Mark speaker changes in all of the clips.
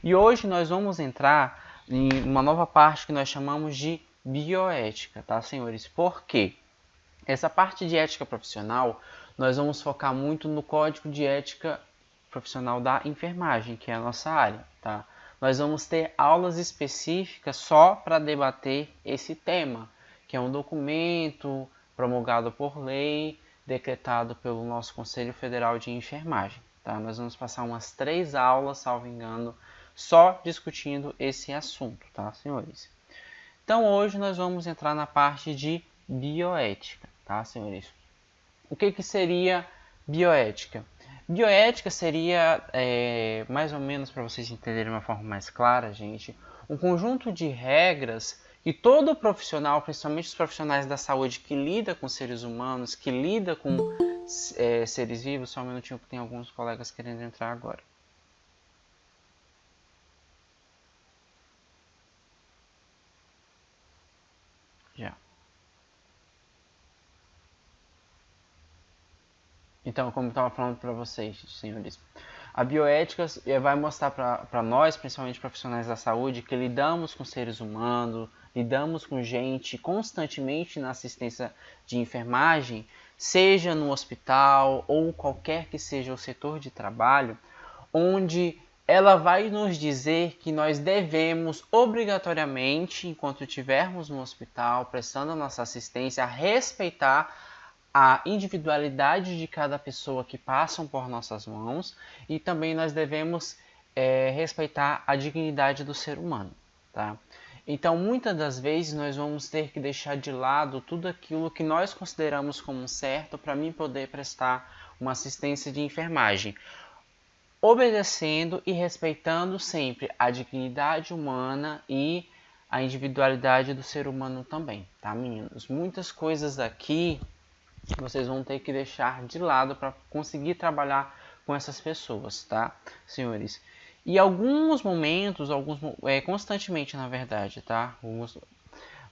Speaker 1: E hoje nós vamos entrar em uma nova parte que nós chamamos de bioética, tá, senhores? Por quê? Essa parte de ética profissional, nós vamos focar muito no código de ética profissional da enfermagem, que é a nossa área, tá? Nós vamos ter aulas específicas só para debater esse tema, que é um documento promulgado por lei, decretado pelo nosso Conselho Federal de Enfermagem, tá? Nós vamos passar umas 3 aulas, salvo engano, só discutindo esse assunto, tá, senhores? Então hoje nós vamos entrar na parte de bioética, tá, senhores? O que seria bioética? Bioética seria, mais ou menos para vocês entenderem de uma forma mais clara, gente, um conjunto de regras que todo profissional, principalmente os profissionais da saúde que lida com seres humanos, que lida com seres vivos, só um minutinho que tem alguns colegas querendo entrar agora. Já. Então, como eu estava falando para vocês, senhores, a bioética vai mostrar para nós, principalmente profissionais da saúde, que lidamos com seres humanos, lidamos com gente constantemente na assistência de enfermagem, seja no hospital ou qualquer que seja o setor de trabalho, onde ela vai nos dizer que nós devemos obrigatoriamente, enquanto estivermos no hospital, prestando a nossa assistência, respeitar a individualidade de cada pessoa que passam por nossas mãos e também nós devemos respeitar a dignidade do ser humano, tá? Então, muitas das vezes nós vamos ter que deixar de lado tudo aquilo que nós consideramos como certo para mim poder prestar uma assistência de enfermagem, obedecendo e respeitando sempre a dignidade humana e a individualidade do ser humano também, tá, meninos? Muitas coisas aqui vocês vão ter que deixar de lado para conseguir trabalhar com essas pessoas, tá, senhores? E alguns momentos, constantemente na verdade, tá?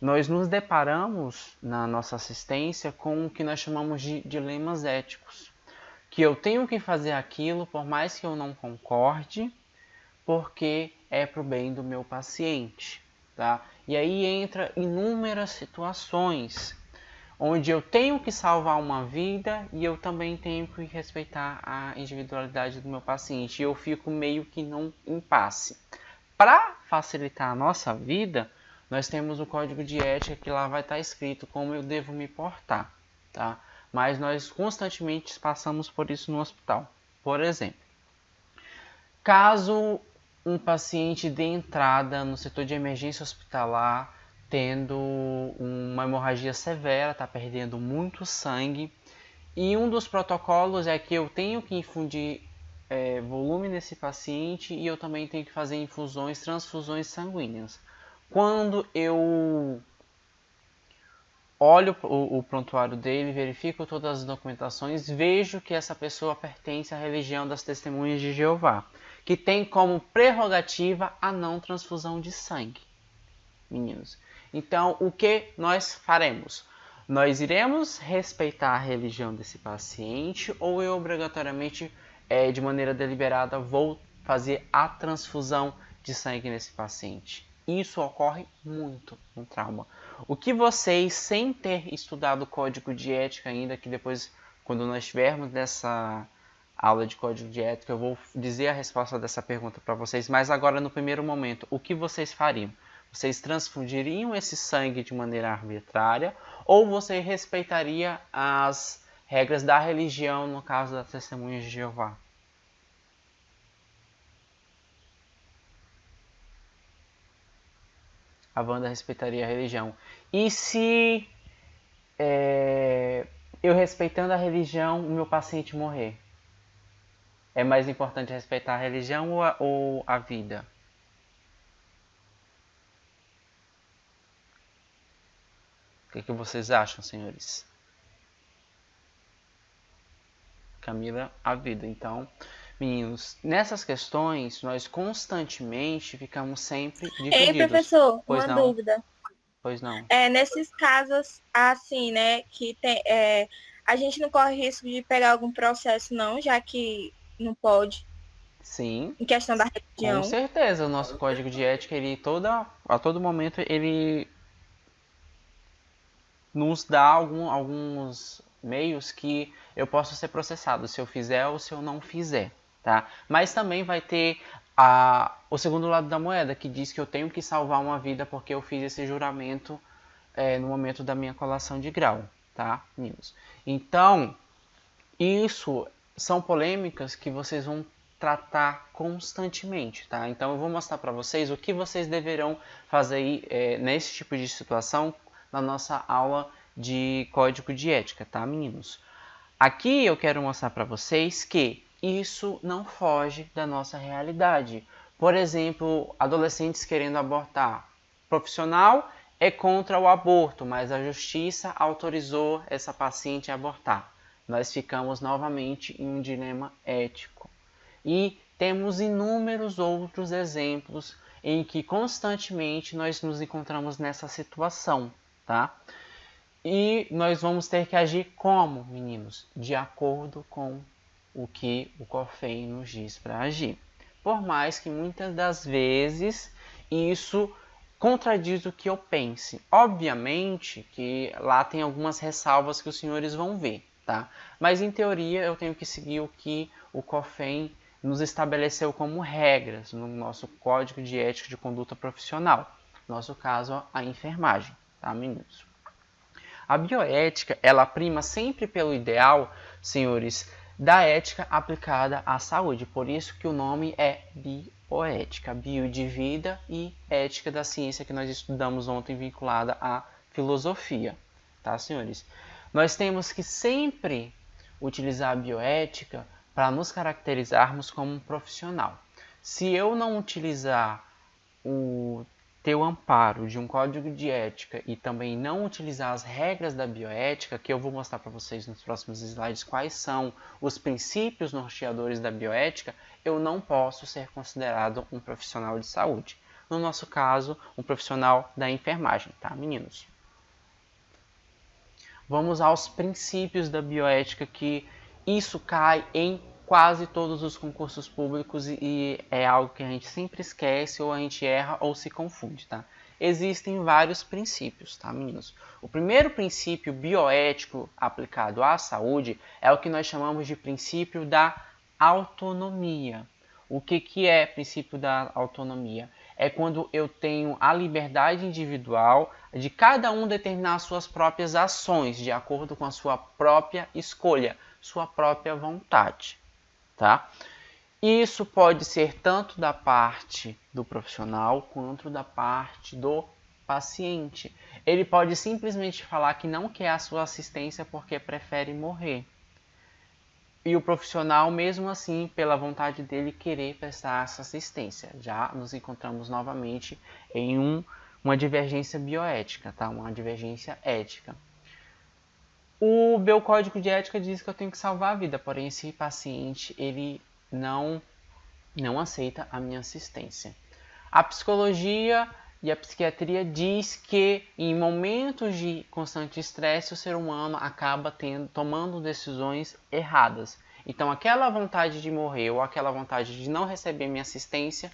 Speaker 1: Nós nos deparamos na nossa assistência com o que nós chamamos de dilemas éticos. Que eu tenho que fazer aquilo por mais que eu não concorde, porque é para o bem do meu paciente, tá? E aí entra inúmeras situações onde eu tenho que salvar uma vida e eu também tenho que respeitar a individualidade do meu paciente. E eu fico meio que num impasse. Para facilitar a nossa vida, nós temos o código de ética que lá vai estar escrito como eu devo me portar, tá? Mas nós constantemente passamos por isso no hospital. Por exemplo, caso um paciente dê entrada no setor de emergência hospitalar tendo uma hemorragia severa, está perdendo muito sangue. E um dos protocolos é que eu tenho que infundir volume nesse paciente e eu também tenho que fazer infusões, transfusões sanguíneas. Quando eu olho o prontuário dele, verifico todas as documentações, vejo que essa pessoa pertence à religião das Testemunhas de Jeová, que tem como prerrogativa a não transfusão de sangue, meninos. Então, o que nós faremos? Nós iremos respeitar a religião desse paciente ou eu obrigatoriamente, de maneira deliberada, vou fazer a transfusão de sangue nesse paciente? Isso ocorre muito no trauma. O que vocês, sem ter estudado o código de ética ainda, que depois, quando nós estivermos nessa aula de código de ética, eu vou dizer a resposta dessa pergunta para vocês, mas agora no primeiro momento, o que vocês fariam? Vocês transfundiriam esse sangue de maneira arbitrária ou você respeitaria as regras da religião, no caso das Testemunhas de Jeová? A Wanda respeitaria a religião. E se eu respeitando a religião, o meu paciente morrer? É mais importante respeitar a religião ou a vida? O que vocês acham, senhores? Camila, a vida. Então, meninos, nessas questões nós constantemente ficamos sempre
Speaker 2: Ei,
Speaker 1: divididos.
Speaker 2: professor,
Speaker 1: Pois
Speaker 2: uma
Speaker 1: não?
Speaker 2: dúvida.
Speaker 1: Pois não.
Speaker 2: Nesses casos, assim, né, que tem, a gente não corre risco de pegar algum processo, não, já que não pode.
Speaker 1: Sim,
Speaker 2: em questão da
Speaker 1: com
Speaker 2: religião?
Speaker 1: certeza. O nosso código de ética, a todo momento, ele nos dá alguns meios que eu posso ser processado se eu fizer ou se eu não fizer, tá? Mas também vai ter o segundo lado da moeda, que diz que eu tenho que salvar uma vida porque eu fiz esse juramento no momento da minha colação de grau, tá, meninos? Então, isso são polêmicas que vocês vão tratar constantemente, tá? Então eu vou mostrar para vocês o que vocês deverão fazer nesse tipo de situação na nossa aula de código de ética, tá, meninos? Aqui eu quero mostrar para vocês que isso não foge da nossa realidade. Por exemplo, adolescentes querendo abortar. Profissional é contra o aborto, mas a justiça autorizou essa paciente a abortar. Nós ficamos novamente em um dilema ético. E temos inúmeros outros exemplos em que constantemente nós nos encontramos nessa situação, tá? E nós vamos ter que agir como, meninos? De acordo com o que o COFEI nos diz para agir. Por mais que muitas das vezes isso contradiz o que eu pense. Obviamente que lá tem algumas ressalvas que os senhores vão ver, tá? Mas em teoria eu tenho que seguir o que o COFEI nos estabeleceu como regras no nosso Código de Ética de Conduta Profissional. No nosso caso, a enfermagem, tá, meninos? A bioética, ela prima sempre pelo ideal, senhores, da ética aplicada à saúde. Por isso que o nome é bioética, bio de vida e ética da ciência que nós estudamos ontem vinculada à filosofia, tá, senhores? Nós temos que sempre utilizar a bioética para nos caracterizarmos como um profissional. Se eu não utilizar o ter o amparo de um código de ética e também não utilizar as regras da bioética, que eu vou mostrar para vocês nos próximos slides quais são os princípios norteadores da bioética, eu não posso ser considerado um profissional de saúde. No nosso caso, um profissional da enfermagem, tá, meninos? Vamos aos princípios da bioética, que isso cai em quase todos os concursos públicos e é algo que a gente sempre esquece, ou a gente erra ou se confunde, tá? Existem vários princípios, tá, meninos? O primeiro princípio bioético aplicado à saúde é o que nós chamamos de princípio da autonomia. O que é princípio da autonomia? É quando eu tenho a liberdade individual de cada um determinar suas próprias ações, de acordo com a sua própria escolha, sua própria vontade, tá? Isso pode ser tanto da parte do profissional quanto da parte do paciente. Ele pode simplesmente falar que não quer a sua assistência porque prefere morrer. E o profissional, mesmo assim, pela vontade dele, querer prestar essa assistência. Já nos encontramos novamente em uma divergência bioética, tá? Uma divergência ética. O meu código de ética diz que eu tenho que salvar a vida, porém esse paciente ele não aceita a minha assistência. A psicologia e a psiquiatria diz que em momentos de constante estresse o ser humano acaba tomando decisões erradas. Então aquela vontade de morrer ou aquela vontade de não receber minha assistência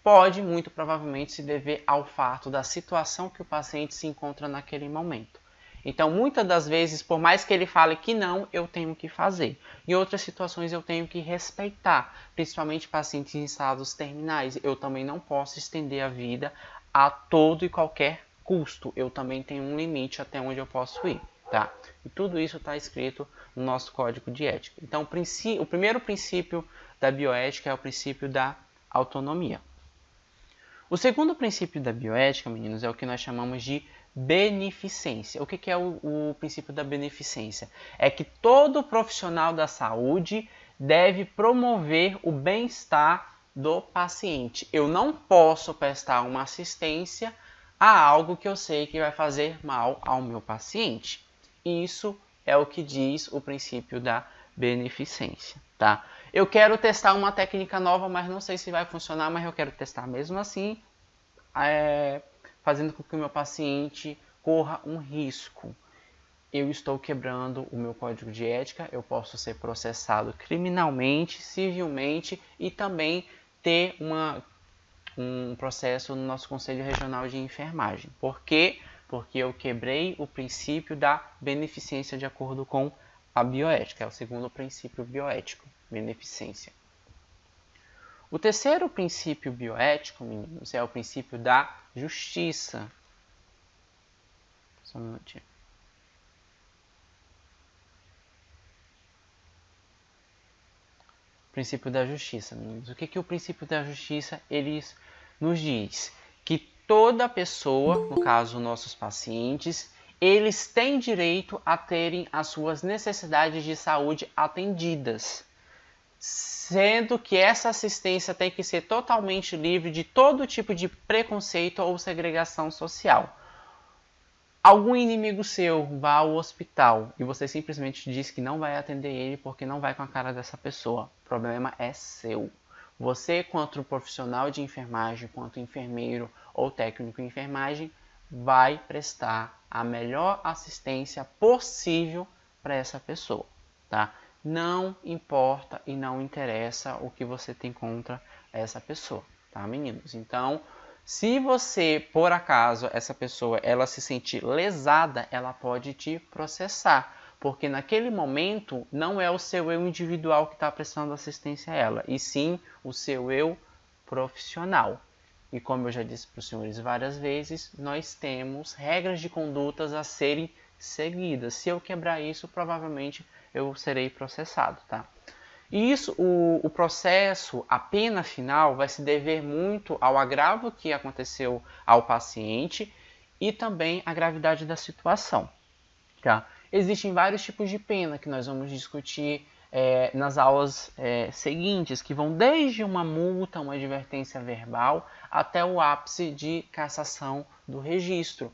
Speaker 1: pode muito provavelmente se dever ao fato da situação que o paciente se encontra naquele momento. Então, muitas das vezes, por mais que ele fale que não, eu tenho que fazer. Em outras situações, eu tenho que respeitar, principalmente pacientes em estados terminais. Eu também não posso estender a vida a todo e qualquer custo. Eu também tenho um limite até onde eu posso ir, tá? E tudo isso está escrito no nosso código de ética. Então, o primeiro princípio da bioética é o princípio da autonomia. O segundo princípio da bioética, meninos, é o que nós chamamos de beneficência. O que é o princípio da beneficência? É que todo profissional da saúde deve promover o bem-estar do paciente. Eu não posso prestar uma assistência a algo que eu sei que vai fazer mal ao meu paciente. Isso é o que diz o princípio da beneficência, tá? Eu quero testar uma técnica nova, mas não sei se vai funcionar, mas eu quero testar mesmo assim, fazendo com que o meu paciente corra um risco. eu estou quebrando o meu código de ética, eu posso ser processado criminalmente, civilmente e também ter um processo no nosso Conselho Regional de Enfermagem. Por quê? Porque eu quebrei o princípio da beneficência de acordo com a bioética. É o segundo princípio bioético, beneficência. O terceiro princípio bioético, meninos, é o princípio da justiça. Só um minutinho. Princípio da justiça, meninos. O que o princípio da justiça ele nos diz? Que toda pessoa, no caso nossos pacientes, eles têm direito a terem as suas necessidades de saúde atendidas, sendo que essa assistência tem que ser totalmente livre de todo tipo de preconceito ou segregação social. Algum inimigo seu vá ao hospital e você simplesmente diz que não vai atender ele porque não vai com a cara dessa pessoa. O problema é seu. Você, quanto profissional de enfermagem, quanto enfermeiro ou técnico em enfermagem, vai prestar a melhor assistência possível para essa pessoa, tá? Não importa e não interessa o que você tem contra essa pessoa, tá, meninos? Então, se você, por acaso, essa pessoa, ela se sentir lesada, ela pode te processar. Porque naquele momento não é o seu eu individual que está prestando assistência a ela, e sim o seu eu profissional. E como eu já disse para os senhores várias vezes, nós temos regras de condutas a serem seguidas. Se eu quebrar isso, provavelmente eu serei processado, tá? E isso, o processo, a pena final, vai se dever muito ao agravo que aconteceu ao paciente e também à gravidade da situação. Tá? Existem vários tipos de pena que nós vamos discutir nas aulas seguintes, que vão desde uma multa, uma advertência verbal, até o ápice de cassação do registro.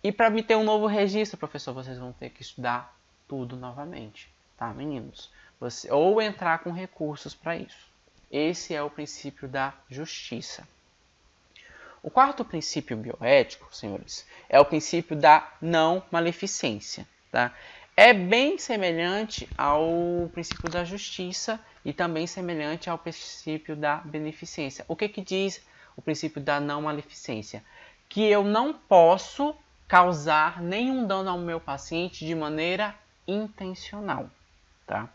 Speaker 1: E para obter um novo registro, professor, vocês vão ter que estudar tudo novamente, tá, meninos? Ou entrar com recursos para isso. Esse é o princípio da justiça. O quarto princípio bioético, senhores, é o princípio da não maleficência. Tá? É bem semelhante ao princípio da justiça e também semelhante ao princípio da beneficência. O que diz o princípio da não maleficência? Que eu não posso causar nenhum dano ao meu paciente de maneira intencional. Tá?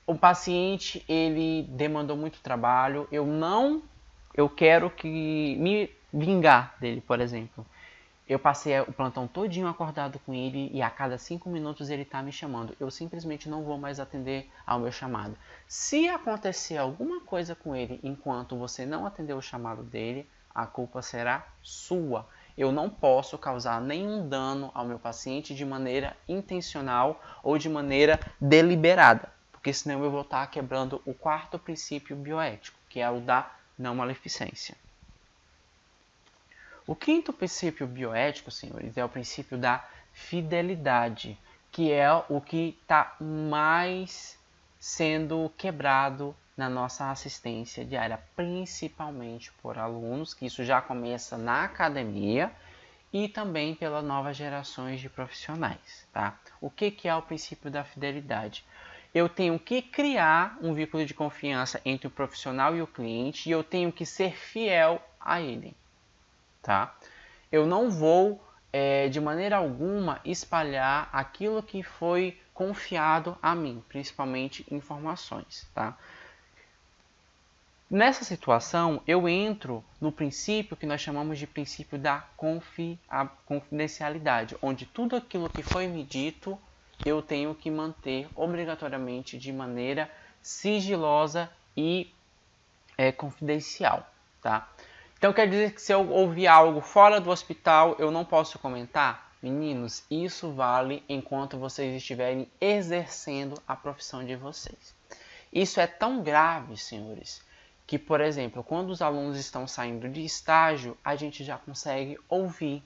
Speaker 1: O paciente ele demandou muito trabalho, eu quero que me vingar dele, por exemplo. Eu passei o plantão todinho acordado com ele e a cada 5 minutos ele está me chamando. Eu simplesmente não vou mais atender ao meu chamado. Se acontecer alguma coisa com ele enquanto você não atender o chamado dele, a culpa será sua. Eu não posso causar nenhum dano ao meu paciente de maneira intencional ou de maneira deliberada, porque senão eu vou estar quebrando o quarto princípio bioético, que é o da não maleficência. O quinto princípio bioético, senhores, é o princípio da fidelidade, que é o que está mais sendo quebrado na nossa assistência diária, principalmente por alunos, que isso já começa na academia e também pelas novas gerações de profissionais. Tá? O que é o princípio da fidelidade? Eu tenho que criar um vínculo de confiança entre o profissional e o cliente e eu tenho que ser fiel a ele. Tá? Eu não vou, de maneira alguma, espalhar aquilo que foi confiado a mim, principalmente informações. Tá? Nessa situação, eu entro no princípio que nós chamamos de princípio da confidencialidade, onde tudo aquilo que foi me dito, eu tenho que manter obrigatoriamente de maneira sigilosa e confidencial. Tá? Então quer dizer que se eu ouvir algo fora do hospital, eu não posso comentar? Meninos, isso vale enquanto vocês estiverem exercendo a profissão de vocês. Isso é tão grave, senhores, que, por exemplo, quando os alunos estão saindo de estágio, a gente já consegue ouvir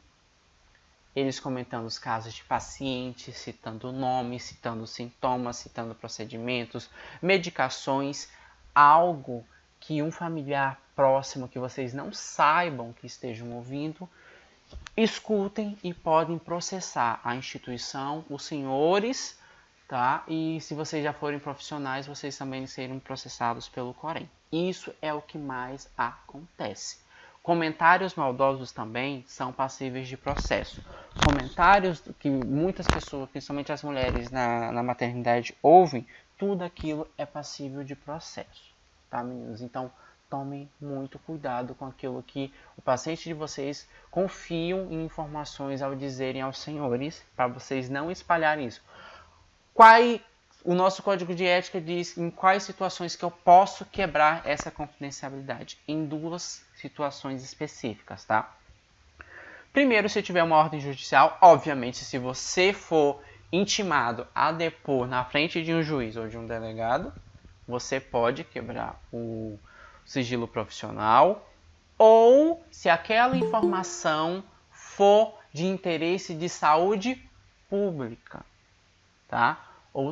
Speaker 1: eles comentando os casos de pacientes, citando nomes, citando sintomas, citando procedimentos, medicações, algo que um familiar próximo que vocês não saibam que estejam ouvindo escutem e podem processar a instituição, os senhores, tá? E se vocês já forem profissionais, vocês também serem processados pelo Corém. Isso é o que mais acontece. Comentários maldosos também são passíveis de processo. Comentários que muitas pessoas, principalmente as mulheres na maternidade, ouvem, tudo aquilo é passível de processo, tá, meninos? Então, tomem muito cuidado com aquilo que o paciente de vocês confiam em informações ao dizerem aos senhores, para vocês não espalharem isso. O nosso código de ética diz em quais situações que eu posso quebrar essa confidencialidade. Em 2 situações específicas, tá? Primeiro, se tiver uma ordem judicial, obviamente, se você for intimado a depor na frente de um juiz ou de um delegado, você pode quebrar o sigilo profissional, ou se aquela informação for de interesse de saúde pública, tá? Ou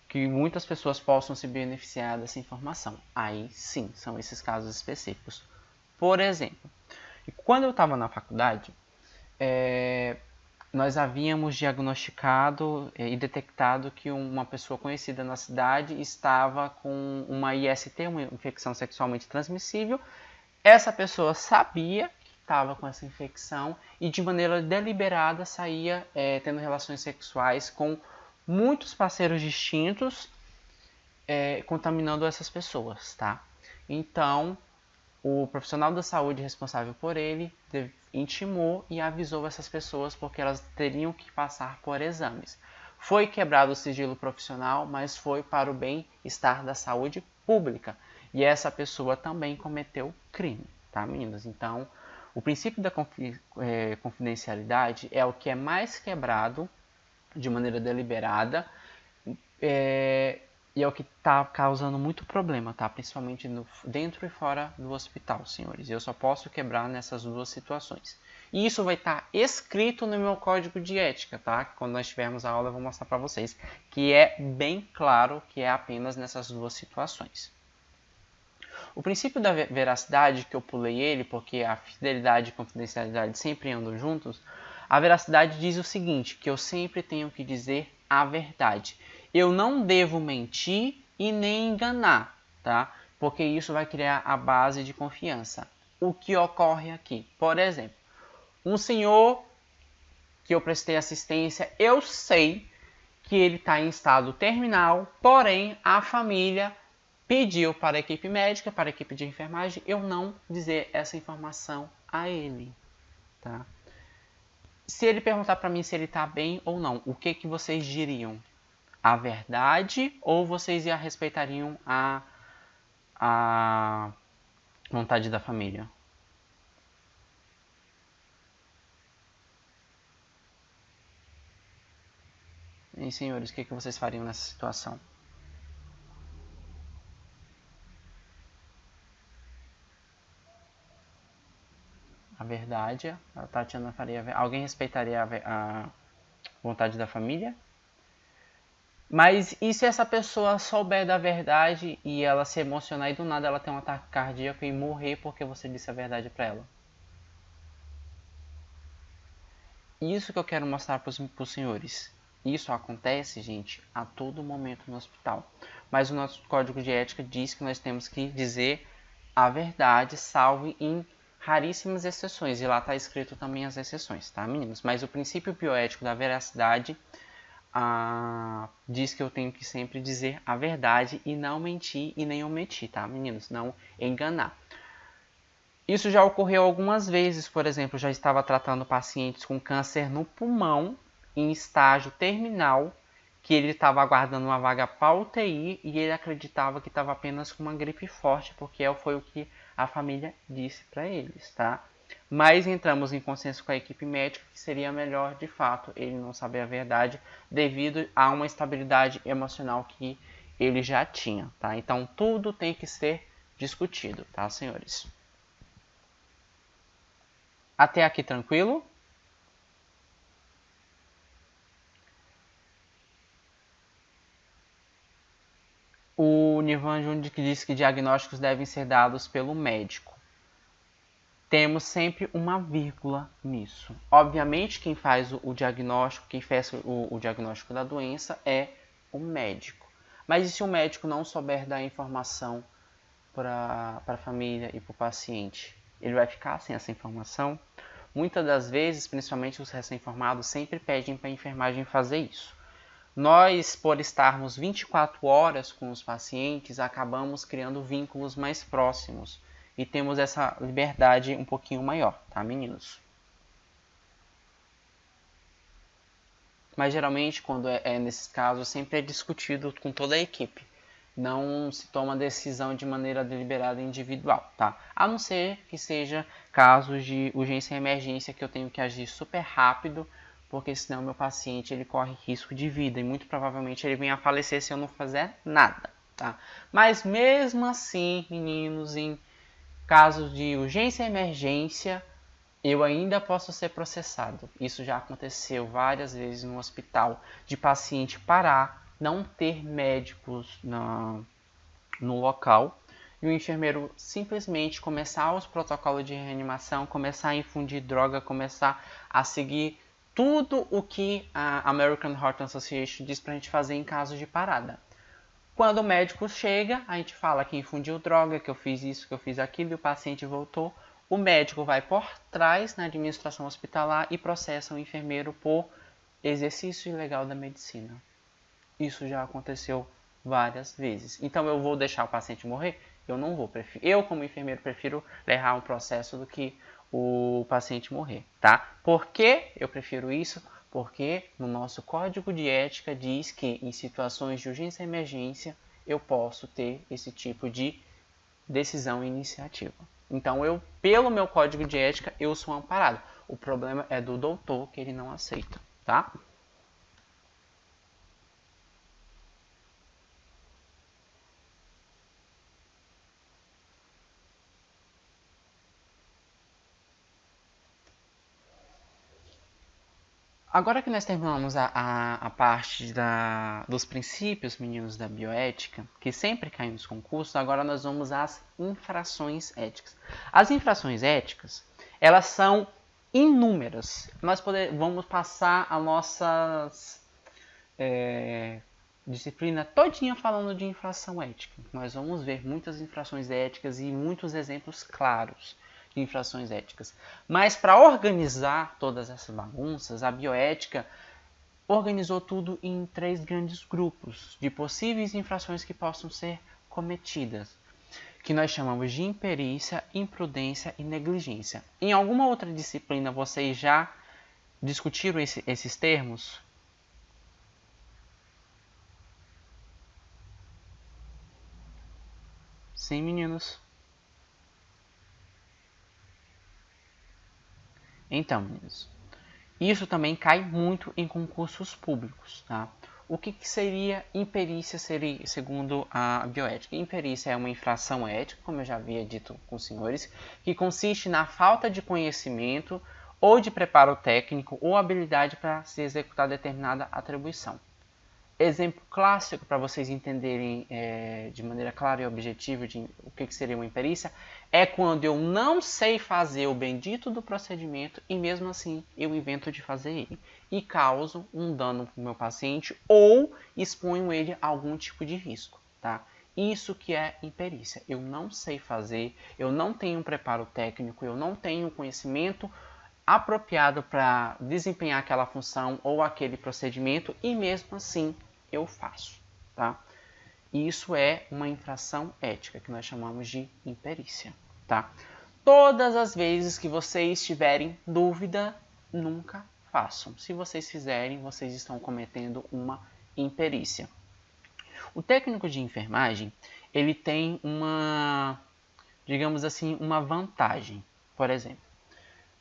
Speaker 1: que muitas pessoas possam se beneficiar dessa informação. Aí sim, são esses casos específicos. Por exemplo, quando eu estava na faculdade, nós havíamos diagnosticado e detectado que uma pessoa conhecida na cidade estava com uma IST, uma infecção sexualmente transmissível. Essa pessoa sabia que estava com essa infecção e de maneira deliberada saía tendo relações sexuais com muitos parceiros distintos, contaminando essas pessoas, tá? Então, o profissional da saúde responsável por ele intimou e avisou essas pessoas porque elas teriam que passar por exames. Foi quebrado o sigilo profissional, mas foi para o bem-estar da saúde pública. E essa pessoa também cometeu crime, tá, meninas? Então, o princípio da confidencialidade é o que é mais quebrado de maneira deliberada, e é o que está causando muito problema, tá? Principalmente dentro e fora do hospital, senhores. Eu só posso quebrar nessas 2 situações. E isso vai estar escrito no meu código de ética, tá? Quando nós tivermos a aula eu vou mostrar para vocês, que é bem claro que é apenas nessas 2 situações. O princípio da veracidade, que eu pulei ele, porque a fidelidade e confidencialidade sempre andam juntos, a veracidade diz o seguinte, que eu sempre tenho que dizer a verdade. Eu não devo mentir e nem enganar, tá? Porque isso vai criar a base de confiança. O que ocorre aqui? Por exemplo, um senhor que eu prestei assistência, eu sei que ele está em estado terminal, porém a família pediu para a equipe médica, para a equipe de enfermagem, eu não dizer essa informação a ele, tá? Se ele perguntar para mim se ele está bem ou não, o que vocês diriam? A verdade ou vocês respeitariam a vontade da família? E senhores, o que vocês fariam nessa situação? A verdade, a Tatiana faria. Alguém respeitaria a vontade da família? Mas e se essa pessoa souber da verdade e ela se emocionar e do nada ela tem um ataque cardíaco e morrer porque você disse a verdade para ela? Isso que eu quero mostrar para os senhores. Isso acontece, gente, a todo momento no hospital. Mas o nosso código de ética diz que nós temos que dizer a verdade, salvo em raríssimas exceções. E lá está escrito também as exceções, tá, meninos? Mas o princípio bioético da veracidade diz que eu tenho que sempre dizer a verdade e não mentir e nem omitir, tá, meninos? Não enganar. Isso já ocorreu algumas vezes, por exemplo, já estava tratando pacientes com câncer no pulmão, em estágio terminal, que ele estava aguardando uma vaga para UTI e ele acreditava que estava apenas com uma gripe forte, porque foi o que a família disse para eles, tá? Mas entramos em consenso com a equipe médica que seria melhor, de fato, ele não saber a verdade devido a uma estabilidade emocional que ele já tinha, tá? Então tudo tem que ser discutido, tá, senhores? Até aqui tranquilo? O Nirvan Júnior diz que diagnósticos devem ser dados pelo médico. temos sempre uma vírgula nisso. Obviamente, quem faz o diagnóstico, quem faz o diagnóstico da doença é o médico. Mas e se o médico não souber dar informação para a família e para o paciente? Ele vai ficar sem essa informação? Muitas das vezes, principalmente os recém-formados, sempre pedem para a enfermagem fazer isso. Nós, por estarmos 24 horas com os pacientes, acabamos criando vínculos mais próximos e temos essa liberdade um pouquinho maior, tá, meninos? Mas geralmente, quando é nesses casos, sempre é discutido com toda a equipe. Não se toma decisão de maneira deliberada e individual, tá? A não ser que seja casos de urgência e emergência que eu tenho que agir super rápido, porque senão meu paciente ele corre risco de vida e muito provavelmente ele venha a falecer se eu não fizer nada, tá? Mas mesmo assim, meninos, em casos de urgência e emergência, eu ainda posso ser processado. Isso já aconteceu várias vezes no hospital, de paciente parar, não ter médicos no local, e o enfermeiro simplesmente começar os protocolos de reanimação, começar a infundir droga, começar a seguir tudo o que a American Heart Association diz para a gente fazer em caso de parada. Quando o médico chega, a gente fala que infundiu droga, que eu fiz isso, que eu fiz aquilo, e o paciente voltou. O médico vai por trás na administração hospitalar e processa o enfermeiro por exercício ilegal da medicina. Isso já aconteceu várias vezes. Então eu vou deixar o paciente morrer? Eu não vou. Eu, como enfermeiro, prefiro levar um processo do que o paciente morrer, tá? Por que eu prefiro isso? Porque no nosso código de ética diz que em situações de urgência e emergência eu posso ter esse tipo de decisão e iniciativa. Então eu, pelo meu código de ética, eu sou amparado. O problema é do doutor que ele não aceita, tá? Agora que nós terminamos a parte dos princípios, meninos, da bioética, que sempre caem nos concursos, agora nós vamos às infrações éticas. As infrações éticas, elas são inúmeras. Nós vamos passar a nossa disciplina todinha falando de infração ética. Nós vamos ver muitas infrações éticas e muitos exemplos claros de infrações éticas. Mas para organizar todas essas bagunças, a bioética organizou tudo em 3 grandes grupos de possíveis infrações que possam ser cometidas, que nós chamamos de imperícia, imprudência e negligência. Em alguma outra disciplina vocês já discutiram esses termos? Sim, meninos. Então, meninos, isso também cai muito em concursos públicos, tá? O que seria imperícia, segundo a bioética? Imperícia é uma infração ética, como eu já havia dito com os senhores, que consiste na falta de conhecimento ou de preparo técnico ou habilidade para se executar determinada atribuição. Exemplo clássico para vocês entenderem de maneira clara e objetiva de o que seria uma imperícia é quando eu não sei fazer o bendito do procedimento e mesmo assim eu invento de fazer ele e causo um dano para o meu paciente ou exponho ele a algum tipo de risco, tá? Isso que é imperícia. Eu não sei fazer, eu não tenho um preparo técnico, eu não tenho conhecimento apropriado para desempenhar aquela função ou aquele procedimento e mesmo assim eu faço, tá? Isso é uma infração ética que nós chamamos de imperícia, tá? Todas as vezes que vocês tiverem dúvida, nunca façam. Se vocês fizerem, vocês estão cometendo uma imperícia. O técnico de enfermagem, ele tem uma, digamos assim, uma vantagem. Por exemplo,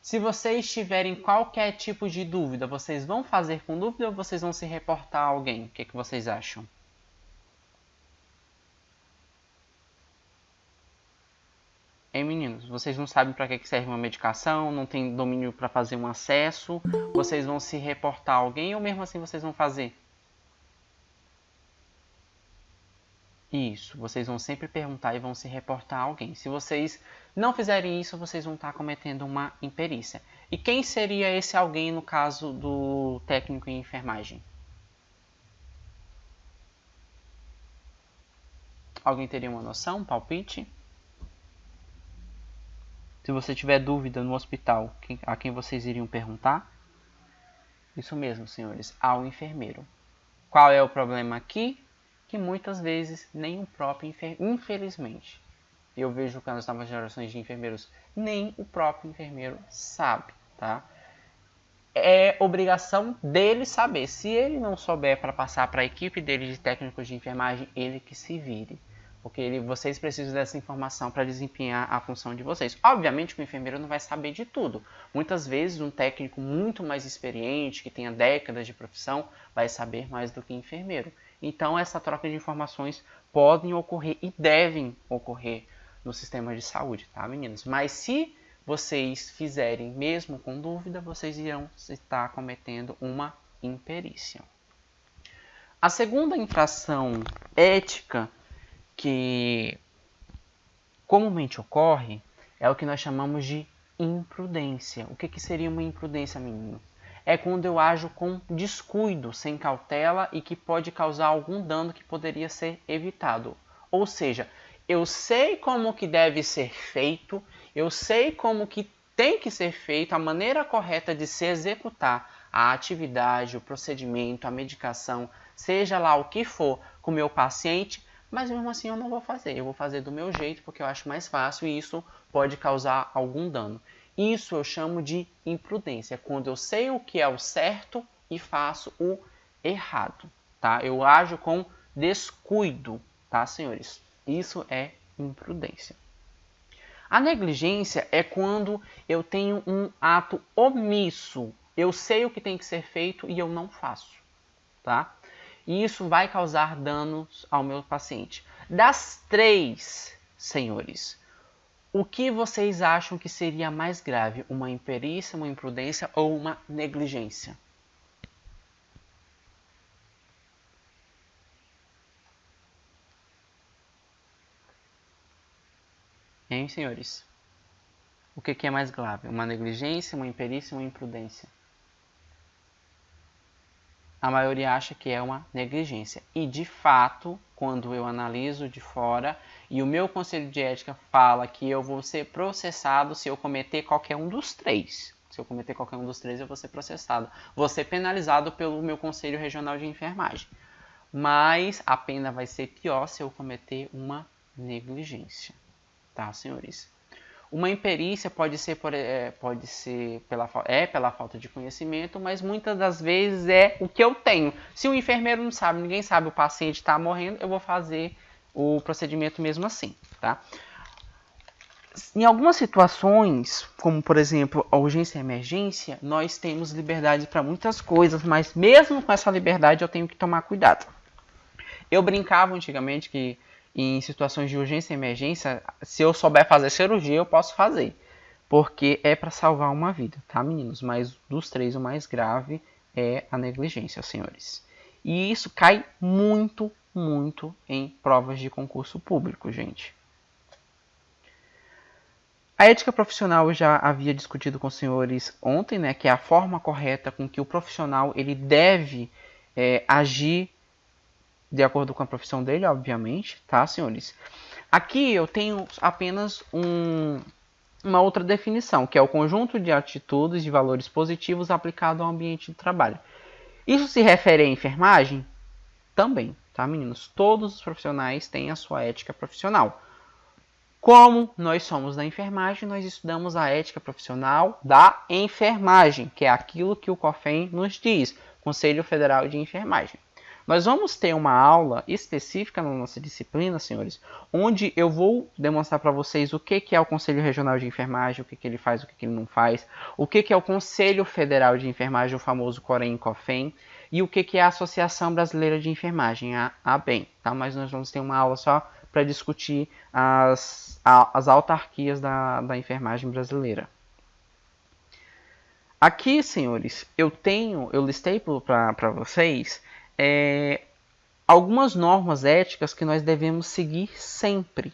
Speaker 1: se vocês tiverem qualquer tipo de dúvida, vocês vão fazer com dúvida ou vocês vão se reportar a alguém? O que vocês acham? Ei, meninos, vocês não sabem para que serve uma medicação, não tem domínio para fazer um acesso, vocês vão se reportar a alguém ou mesmo assim vocês vão fazer? Isso, vocês vão sempre perguntar e vão se reportar a alguém. Se vocês não fizerem isso, vocês vão estar cometendo uma imperícia. E quem seria esse alguém no caso do técnico em enfermagem? Alguém teria uma noção, um palpite? Se você tiver dúvida no hospital, a quem vocês iriam perguntar? Isso mesmo, senhores, ao enfermeiro. Qual é o problema aqui? Que muitas vezes nem o próprio enfermeiro, infelizmente, eu vejo que nas novas gerações de enfermeiros, nem o próprio enfermeiro sabe, tá? É obrigação dele saber. Se ele não souber para passar para a equipe dele de técnicos de enfermagem, ele que se vire. Porque vocês precisam dessa informação para desempenhar a função de vocês. Obviamente que o enfermeiro não vai saber de tudo. Muitas vezes um técnico muito mais experiente, que tenha décadas de profissão, vai saber mais do que o enfermeiro. Então essa troca de informações podem ocorrer e devem ocorrer no sistema de saúde, tá, meninos? Mas se vocês fizerem mesmo com dúvida, vocês irão estar cometendo uma imperícia. A segunda infração ética que comumente ocorre é o que nós chamamos de imprudência. O que seria uma imprudência, menino? É quando eu ajo com descuido, sem cautela e que pode causar algum dano que poderia ser evitado. Ou seja, eu sei como que deve ser feito, eu sei como que tem que ser feito, a maneira correta de se executar a atividade, o procedimento, a medicação, seja lá o que for com o meu paciente, mas mesmo assim eu não vou fazer. Eu vou fazer do meu jeito porque eu acho mais fácil e isso pode causar algum dano. Isso eu chamo de imprudência, quando eu sei o que é o certo e faço o errado, tá? Eu ajo com descuido, tá, senhores? Isso é imprudência. A negligência é quando eu tenho um ato omisso. Eu sei o que tem que ser feito e eu não faço, tá? E isso vai causar danos ao meu paciente. Das três, senhores, o que vocês acham que seria mais grave? Uma imperícia, uma imprudência ou uma negligência? Hein, senhores? O que é mais grave? Uma negligência, uma imperícia ou uma imprudência? A maioria acha que é uma negligência. E, de fato, quando eu analiso de fora e o meu conselho de ética fala que eu vou ser processado se eu cometer qualquer um dos três. Se eu cometer qualquer um dos três, eu vou ser processado. Vou ser penalizado pelo meu conselho regional de enfermagem. Mas a pena vai ser pior se eu cometer uma negligência. Tá, senhores? Uma imperícia pode ser pela falta de conhecimento, mas muitas das vezes é o que eu tenho. Se o enfermeiro não sabe, ninguém sabe, o paciente está morrendo, eu vou fazer o procedimento mesmo assim, tá? Em algumas situações, como por exemplo a urgência e a emergência, nós temos liberdade para muitas coisas, mas mesmo com essa liberdade eu tenho que tomar cuidado. Eu brincava antigamente que em situações de urgência e emergência, se eu souber fazer cirurgia, eu posso fazer. Porque é para salvar uma vida, tá, meninos? Mas dos três, o mais grave é a negligência, senhores. E isso cai muito, muito em provas de concurso público, gente. A ética profissional eu já havia discutido com os senhores ontem, né? Que é a forma correta com que o profissional ele deve agir de acordo com a profissão dele, obviamente, tá, senhores? Aqui eu tenho apenas uma outra definição, que é o conjunto de atitudes e valores positivos aplicado ao ambiente de trabalho. Isso se refere à enfermagem? Também, tá, meninos? Todos os profissionais têm a sua ética profissional. Como nós somos da enfermagem, nós estudamos a ética profissional da enfermagem, que é aquilo que o COFEN nos diz, Conselho Federal de Enfermagem. Nós vamos ter uma aula específica na nossa disciplina, senhores, onde eu vou demonstrar para vocês o que é o Conselho Regional de Enfermagem, o que ele faz, o que ele não faz, o que é o Conselho Federal de Enfermagem, o famoso COREN-COFEN, e o que é a Associação Brasileira de Enfermagem, a ABEM. Tá? Mas nós vamos ter uma aula só para discutir as autarquias da enfermagem brasileira. Aqui, senhores, eu listei para vocês algumas normas éticas que nós devemos seguir sempre,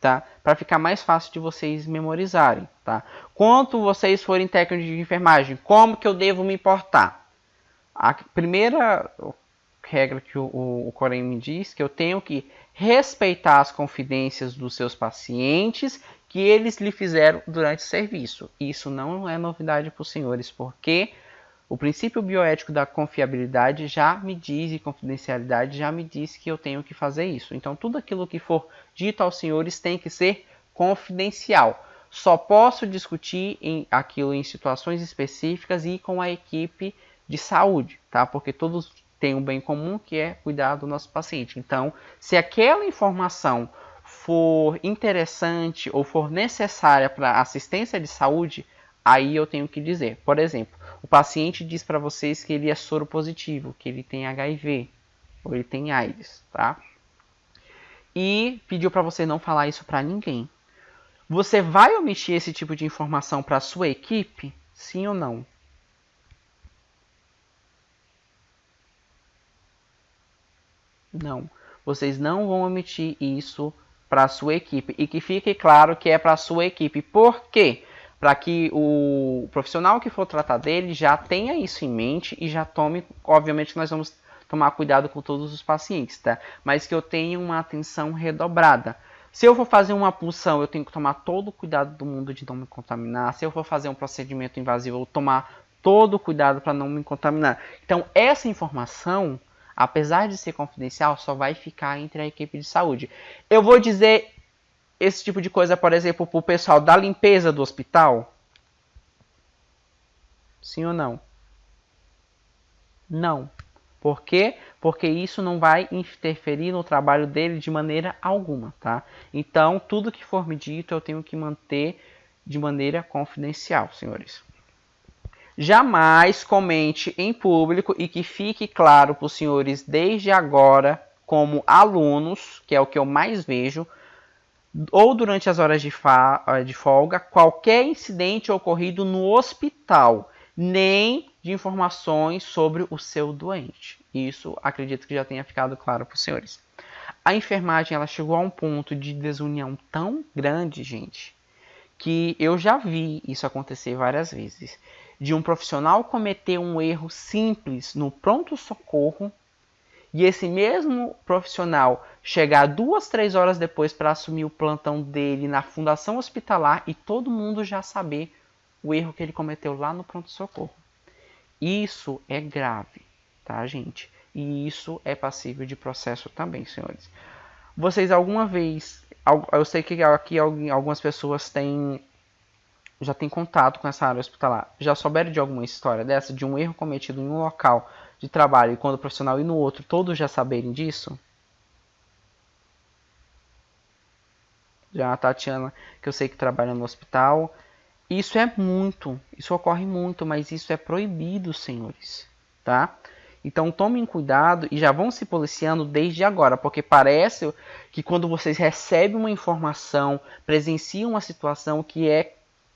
Speaker 1: tá? Para ficar mais fácil de vocês memorizarem, tá? Quando vocês forem técnicos de enfermagem, como que eu devo me portar? A primeira regra que o Corém me diz que eu tenho que respeitar as confidências dos seus pacientes que eles lhe fizeram durante o serviço. Isso não é novidade para os senhores, porque o princípio bioético da confiabilidade já me diz, e confidencialidade já me diz que eu tenho que fazer isso. Então, tudo aquilo que for dito aos senhores tem que ser confidencial. Só posso discutir aquilo em situações específicas e com a equipe de saúde, tá? Porque todos têm um bem comum que é cuidar do nosso paciente. Então, se aquela informação for interessante ou for necessária para assistência de saúde, aí eu tenho que dizer. Por exemplo, o paciente diz para vocês que ele é soro positivo, que ele tem HIV ou ele tem AIDS, tá? E pediu para você não falar isso para ninguém. Você vai omitir esse tipo de informação para a sua equipe? Sim ou não? Não. Vocês não vão omitir isso para a sua equipe. E que fique claro que é para a sua equipe. Por quê? Para que o profissional que for tratar dele já tenha isso em mente e já tome. Obviamente, nós vamos tomar cuidado com todos os pacientes, tá? Mas que eu tenha uma atenção redobrada. Se eu for fazer uma punção, eu tenho que tomar todo o cuidado do mundo de não me contaminar. Se eu for fazer um procedimento invasivo, eu vou tomar todo o cuidado para não me contaminar. Então, essa informação, apesar de ser confidencial, só vai ficar entre a equipe de saúde. Eu vou dizer esse tipo de coisa, por exemplo, para o pessoal da limpeza do hospital? Sim ou não? Não. Por quê? Porque isso não vai interferir no trabalho dele de maneira alguma, tá? Então, tudo que for me dito, eu tenho que manter de maneira confidencial, senhores. Jamais comente em público e que fique claro para os senhores desde agora, como alunos, que é o que eu mais vejo, ou durante as horas de folga, qualquer incidente ocorrido no hospital, nem de informações sobre o seu doente. Isso acredito que já tenha ficado claro para os senhores. A enfermagem ela chegou a um ponto de desunião tão grande, gente, que eu já vi isso acontecer várias vezes. De um profissional cometer um erro simples no pronto-socorro e esse mesmo profissional chegar 2, 3 horas depois para assumir o plantão dele na fundação hospitalar e todo mundo já saber o erro que ele cometeu lá no pronto-socorro. Isso é grave, tá, gente? E isso é passível de processo também, senhores. Vocês alguma vez, eu sei que aqui algumas pessoas já têm contato com essa área hospitalar, já souberam de alguma história dessa, de um erro cometido em um local de trabalho e quando o profissional ir no outro, todos já saberem disso? Já a Tatiana, que eu sei que trabalha no hospital. Isso ocorre muito, mas isso é proibido, senhores, tá? Então tomem cuidado e já vão se policiando desde agora, porque parece que quando vocês recebem uma informação, presenciam uma situação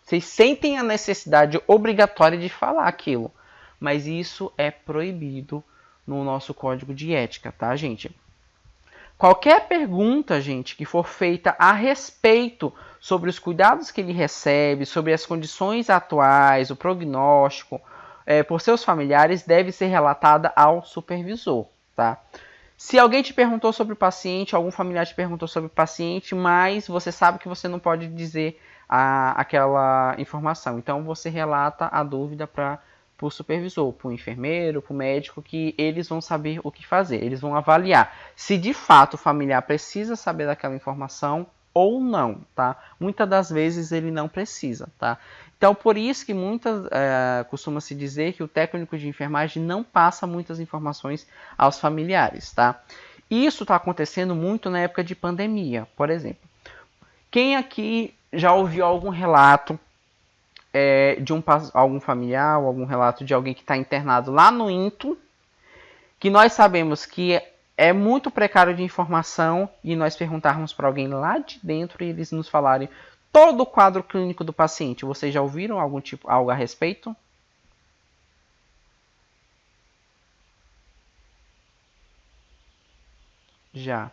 Speaker 1: vocês sentem a necessidade obrigatória de falar aquilo. Mas isso é proibido no nosso código de ética, tá, gente? Qualquer pergunta, gente, que for feita a respeito sobre os cuidados que ele recebe, sobre as condições atuais, o prognóstico, por seus familiares, deve ser relatada ao supervisor, tá? Se alguém te perguntou sobre o paciente, algum familiar te perguntou sobre o paciente, mas você sabe que você não pode dizer aquela informação. Então, você relata a dúvida para o supervisor, para o enfermeiro, para o médico, que eles vão saber o que fazer. Eles vão avaliar se de fato o familiar precisa saber daquela informação ou não, tá? Muitas das vezes ele não precisa, tá? Então, por isso que costuma-se dizer que o técnico de enfermagem não passa muitas informações aos familiares, tá? Isso está acontecendo muito na época de pandemia, por exemplo. Quem aqui já ouviu algum relato de algum familiar, ou algum relato de alguém que está internado lá no INTO, que nós sabemos que é muito precário de informação e nós perguntarmos para alguém lá de dentro e eles nos falarem todo o quadro clínico do paciente? Vocês já ouviram algo a respeito? já.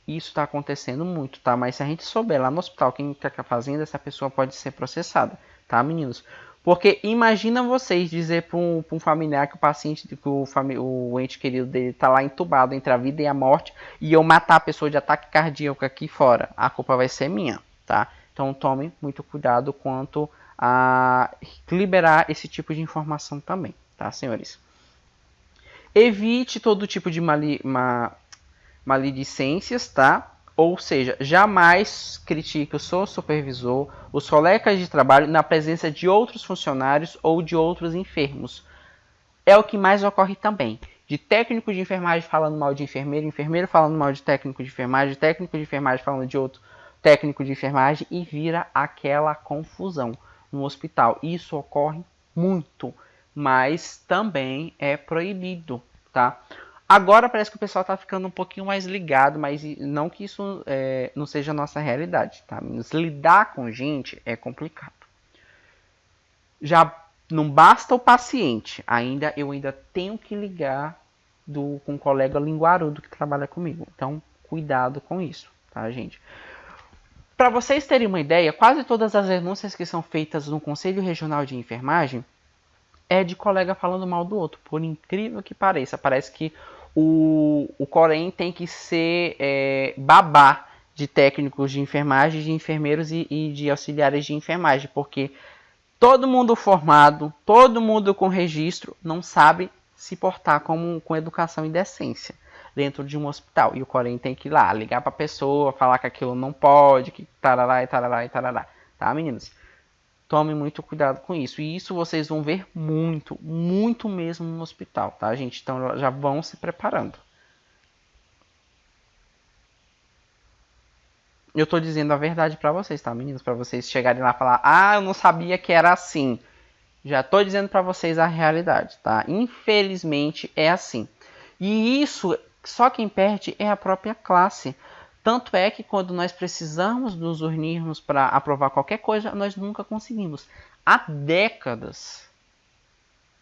Speaker 1: Isso está acontecendo muito, tá? Mas se a gente souber lá no hospital quem está fazendo, essa pessoa pode ser processada, tá, meninos? Porque imagina vocês dizer para um familiar que o paciente, que o ente querido dele está lá entubado entre a vida e a morte e eu matar a pessoa de ataque cardíaco aqui fora. A culpa vai ser minha, tá? Então tomem muito cuidado quanto a liberar esse tipo de informação também, tá, senhores? Evite todo tipo de maledicências, tá? Ou seja, jamais critique o seu supervisor, os colegas de trabalho na presença de outros funcionários ou de outros enfermos. É o que mais ocorre também. De técnico de enfermagem falando mal de enfermeiro, enfermeiro falando mal de técnico de enfermagem falando de outro técnico de enfermagem e vira aquela confusão no hospital. Isso ocorre muito, mas também é proibido, tá? Agora parece que o pessoal está ficando um pouquinho mais ligado, mas não que isso não seja a nossa realidade, tá? Mas lidar com gente é complicado. Já não basta o paciente, eu ainda tenho que ligar com um colega linguarudo que trabalha comigo. Então, cuidado com isso, tá, gente? Para vocês terem uma ideia, quase todas as denúncias que são feitas no Conselho Regional de Enfermagem é de colega falando mal do outro, por incrível que pareça. Parece que o Corém tem que ser babá de técnicos de enfermagem, de enfermeiros e de auxiliares de enfermagem, porque todo mundo formado, todo mundo com registro, não sabe se portar com educação e decência dentro de um hospital. E o Corém tem que ir lá, ligar para a pessoa, falar que aquilo não pode, que tarará e tarará e tarará. Tá, meninos? Tomem muito cuidado com isso. E isso vocês vão ver muito, muito mesmo no hospital, tá, gente? Então já vão se preparando. Eu tô dizendo a verdade para vocês, tá, meninos? Para vocês chegarem lá e falar, ah, eu não sabia que era assim. Já tô dizendo para vocês a realidade, tá? Infelizmente é assim. E isso, só quem perde é a própria classe. Tanto é que quando nós precisamos nos unirmos para aprovar qualquer coisa, nós nunca conseguimos. Há décadas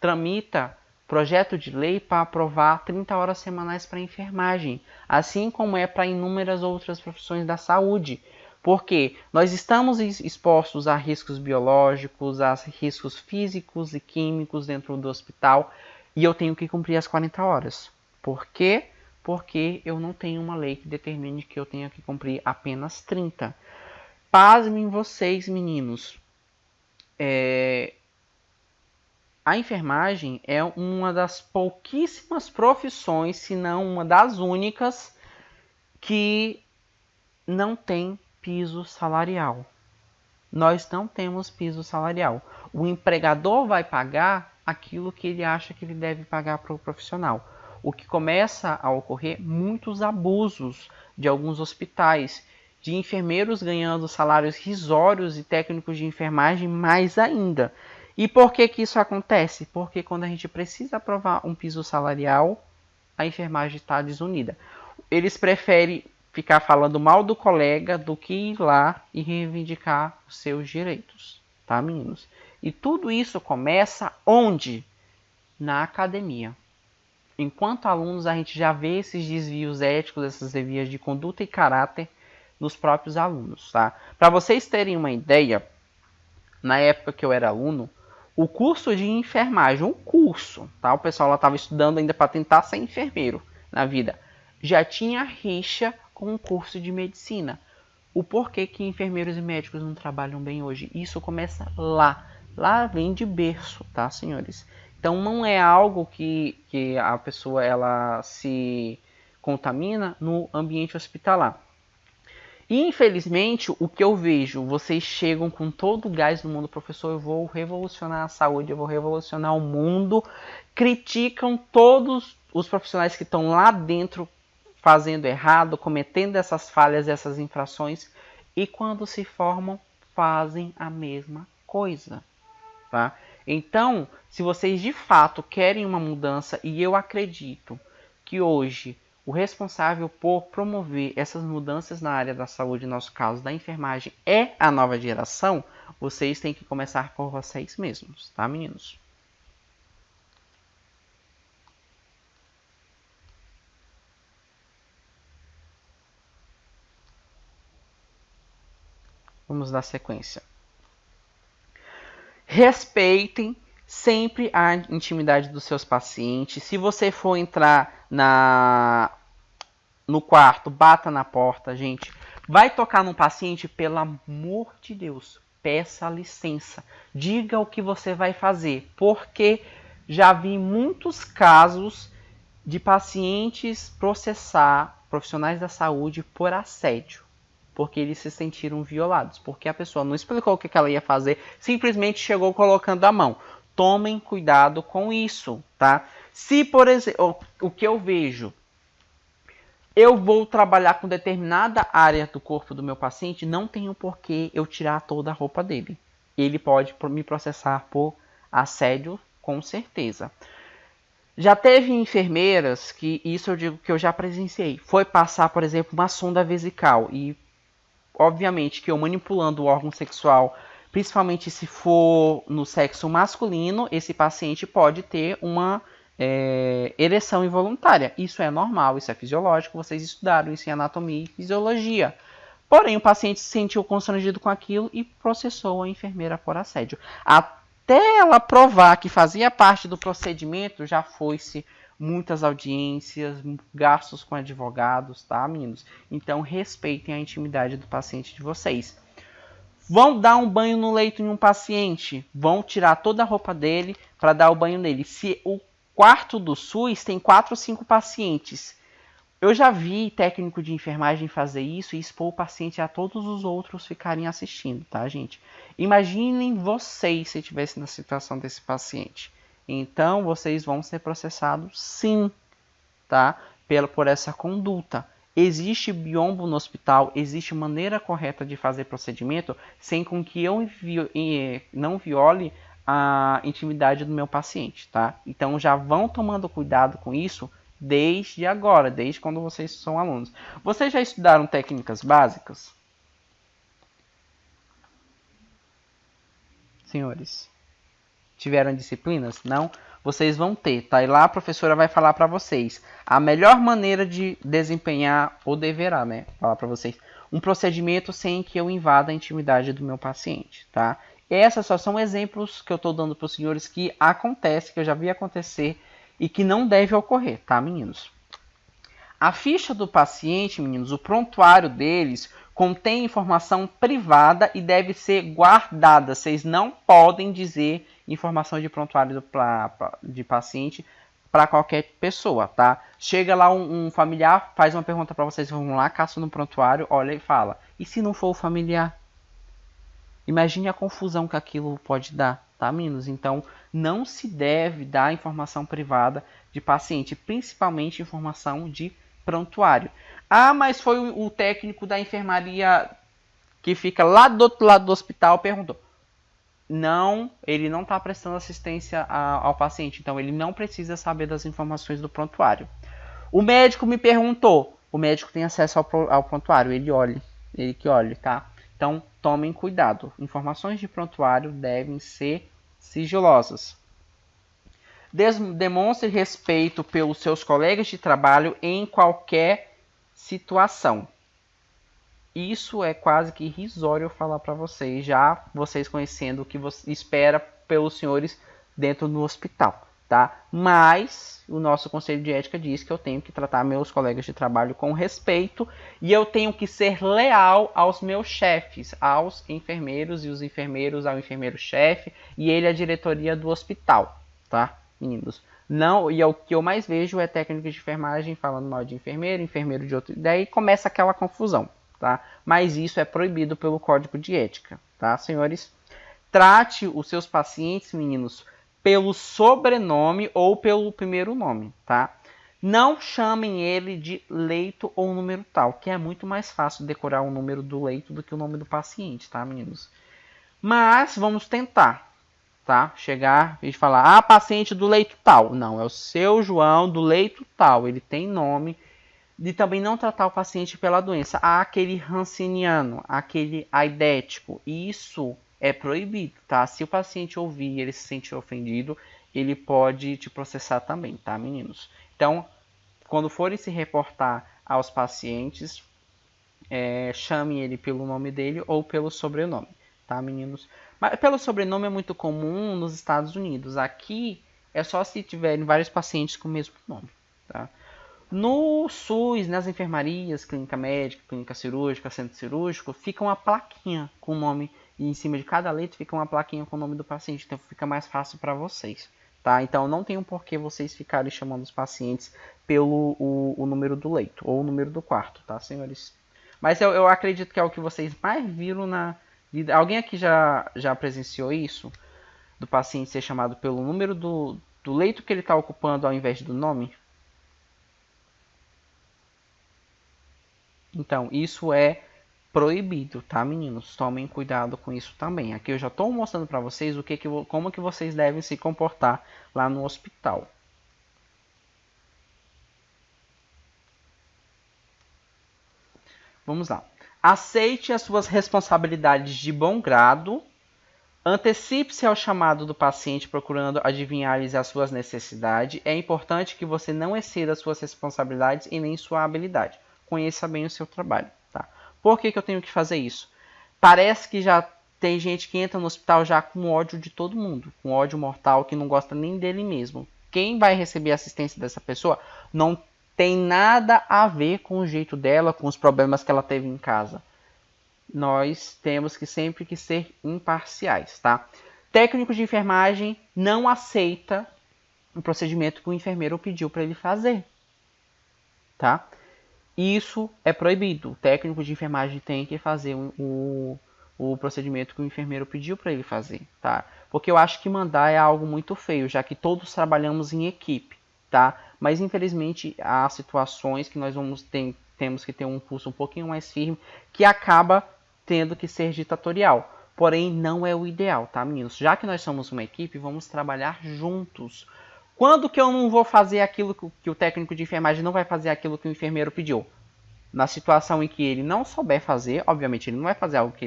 Speaker 1: tramita projeto de lei para aprovar 30 horas semanais para enfermagem, assim como é para inúmeras outras profissões da saúde. Porque nós estamos expostos a riscos biológicos, a riscos físicos e químicos dentro do hospital e eu tenho que cumprir as 40 horas. Por quê? Porque eu não tenho uma lei que determine que eu tenha que cumprir apenas 30. Pasmem vocês, meninos. A enfermagem é uma das pouquíssimas profissões, se não uma das únicas, que não tem piso salarial. Nós não temos piso salarial. O empregador vai pagar aquilo que ele acha que ele deve pagar para o profissional. O que começa a ocorrer muitos abusos de alguns hospitais, de enfermeiros ganhando salários risórios e técnicos de enfermagem mais ainda. E por que isso acontece? Porque quando a gente precisa aprovar um piso salarial, a enfermagem está desunida. Eles preferem ficar falando mal do colega do que ir lá e reivindicar os seus direitos, tá, meninos? E tudo isso começa onde? Na academia. Enquanto alunos, a gente já vê esses desvios éticos, essas desvios de conduta e caráter nos próprios alunos, tá? Para vocês terem uma ideia, na época que eu era aluno, o curso de enfermagem, tá? O pessoal lá estava estudando ainda para tentar ser enfermeiro na vida. Já tinha rixa com o curso de medicina. O porquê que enfermeiros e médicos não trabalham bem hoje? Isso começa lá. Lá vem de berço, tá, senhores? Então não é algo que a pessoa ela se contamina no ambiente hospitalar. E, infelizmente, o que eu vejo, vocês chegam com todo o gás do mundo, professor, eu vou revolucionar a saúde, eu vou revolucionar o mundo, criticam todos os profissionais que estão lá dentro fazendo errado, cometendo essas falhas, essas infrações, e quando se formam, fazem a mesma coisa, tá? Então, se vocês de fato querem uma mudança, e eu acredito que hoje o responsável por promover essas mudanças na área da saúde, no nosso caso da enfermagem, é a nova geração, vocês têm que começar por vocês mesmos, tá, meninos? vamos dar sequência. Respeitem sempre a intimidade dos seus pacientes. Se você for entrar no quarto, bata na porta, gente. Vai tocar num paciente, pelo amor de Deus, peça licença. Diga o que você vai fazer, porque já vi muitos casos de pacientes processar profissionais da saúde por assédio, porque eles se sentiram violados, porque a pessoa não explicou o que ela ia fazer, simplesmente chegou colocando a mão. Tomem cuidado com isso, tá? Se, por exemplo, o que eu vejo, eu vou trabalhar com determinada área do corpo do meu paciente, não tenho por que eu tirar toda a roupa dele. Ele pode me processar por assédio, com certeza. Já teve enfermeiras que, isso eu digo que eu já presenciei, foi passar, por exemplo, uma sonda vesical e, obviamente, que eu manipulando o órgão sexual, principalmente se for no sexo masculino, esse paciente pode ter uma ereção involuntária. Isso é normal, isso é fisiológico, vocês estudaram isso em anatomia e fisiologia. Porém, o paciente se sentiu constrangido com aquilo e processou a enfermeira por assédio. Até ela provar que fazia parte do procedimento, já foi-se muitas audiências, gastos com advogados, tá, meninos? Então, respeitem a intimidade do paciente de vocês. Vão dar um banho no leito em um paciente, vão tirar toda a roupa dele para dar o banho nele. Se o quarto do SUS tem 4 ou 5 pacientes, eu já vi técnico de enfermagem fazer isso e expor o paciente a todos os outros ficarem assistindo, tá, gente? Imaginem vocês se estivessem na situação desse paciente. Então, vocês vão ser processados, sim, tá? Por essa conduta. Existe biombo no hospital, existe maneira correta de fazer procedimento sem com que eu não viole a intimidade do meu paciente, tá? Então, já vão tomando cuidado com isso desde agora, desde quando vocês são alunos. Vocês já estudaram técnicas básicas? Senhores, tiveram disciplinas? Não? Vocês vão ter, tá? E lá a professora vai falar para vocês a melhor maneira de desempenhar, ou deverá, né? Falar para vocês um procedimento sem que eu invada a intimidade do meu paciente, tá? Essas só são exemplos que eu estou dando para os senhores que acontece, que eu já vi acontecer e que não deve ocorrer, tá, meninos? A ficha do paciente, meninos, o prontuário deles contém informação privada e deve ser guardada. Vocês não podem dizer informação de prontuário de paciente para qualquer pessoa, tá? Chega lá um familiar, faz uma pergunta para vocês, vão lá, caça no prontuário, olha e fala. E se não for o familiar? Imagine a confusão que aquilo pode dar, tá, meninos? Então, não se deve dar informação privada de paciente, principalmente informação de prontuário. Ah, mas foi o técnico da enfermaria que fica lá do outro lado do hospital, perguntou. Não, ele não está prestando assistência ao paciente, então ele não precisa saber das informações do prontuário. O médico me perguntou, o médico tem acesso ao prontuário, ele que olhe, tá? Então, tomem cuidado. Informações de prontuário devem ser sigilosas. Demonstre respeito pelos seus colegas de trabalho em qualquer situação. Isso é quase que irrisório falar para vocês, já vocês conhecendo o que você espera pelos senhores dentro do hospital, tá? Mas o nosso conselho de ética diz que eu tenho que tratar meus colegas de trabalho com respeito e eu tenho que ser leal aos meus chefes, aos enfermeiros e os enfermeiros ao enfermeiro-chefe e ele à diretoria do hospital, tá, meninos? Não, e o que eu mais vejo é técnico de enfermagem falando mal de enfermeiro, enfermeiro de outro, daí começa aquela confusão, tá? Mas isso é proibido pelo Código de Ética, tá, senhores? Trate os seus pacientes, meninos, pelo sobrenome ou pelo primeiro nome, tá? Não chamem ele de leito ou número tal, que é muito mais fácil decorar o número do leito do que o nome do paciente, tá, meninos? Mas vamos tentar, tá? Chegar e falar, paciente do leito tal. Não, é o seu João do leito tal, ele tem nome. De também não tratar o paciente pela doença. Aquele ranciniano, aquele aidético, isso é proibido, tá? Se o paciente ouvir e ele se sentir ofendido, ele pode te processar também, tá, meninos? Então, quando forem se reportar aos pacientes, chame ele pelo nome dele ou pelo sobrenome, tá, meninos? Mas pelo sobrenome é muito comum nos Estados Unidos. Aqui é só se tiverem vários pacientes com o mesmo nome, tá? No SUS, nas enfermarias, clínica médica, clínica cirúrgica, centro cirúrgico, fica uma plaquinha com o nome, e em cima de cada letra fica uma plaquinha com o nome do paciente, então fica mais fácil para vocês, tá? Então não tem um porquê vocês ficarem chamando os pacientes pelo o número do leito ou o número do quarto, tá, senhores? Mas eu acredito que é o que vocês mais viram na vida. Alguém aqui já presenciou isso? Do paciente ser chamado pelo número do leito que ele está ocupando ao invés do nome? Então, isso é proibido, tá, meninos? Tomem cuidado com isso também. Aqui eu já estou mostrando para vocês como que vocês devem se comportar lá no hospital. Vamos lá. Aceite as suas responsabilidades de bom grado. Antecipe-se ao chamado do paciente procurando adivinhar-lhes as suas necessidades. É importante que você não exceda suas responsabilidades e nem sua habilidade. Conheça bem o seu trabalho. Tá? Por que eu tenho que fazer isso? Parece que já tem gente que entra no hospital já com ódio de todo mundo. Com ódio mortal, que não gosta nem dele mesmo. Quem vai receber a assistência dessa pessoa não tem nada a ver com o jeito dela, com os problemas que ela teve em casa. Nós temos que sempre que ser imparciais, tá? Técnico de enfermagem não aceita o procedimento que o enfermeiro pediu para ele fazer, tá? Isso é proibido. O técnico de enfermagem tem que fazer o procedimento que o enfermeiro pediu para ele fazer, tá? Porque eu acho que mandar é algo muito feio, já que todos trabalhamos em equipe, tá? Mas infelizmente há situações que nós temos que ter um pulso um pouquinho mais firme, que acaba tendo que ser ditatorial. Porém, não é o ideal, tá, meninos? Já que nós somos uma equipe, vamos trabalhar juntos. Quando que eu não vou fazer aquilo que o técnico de enfermagem não vai fazer aquilo que o enfermeiro pediu? Na situação em que ele não souber fazer, obviamente ele não vai fazer algo que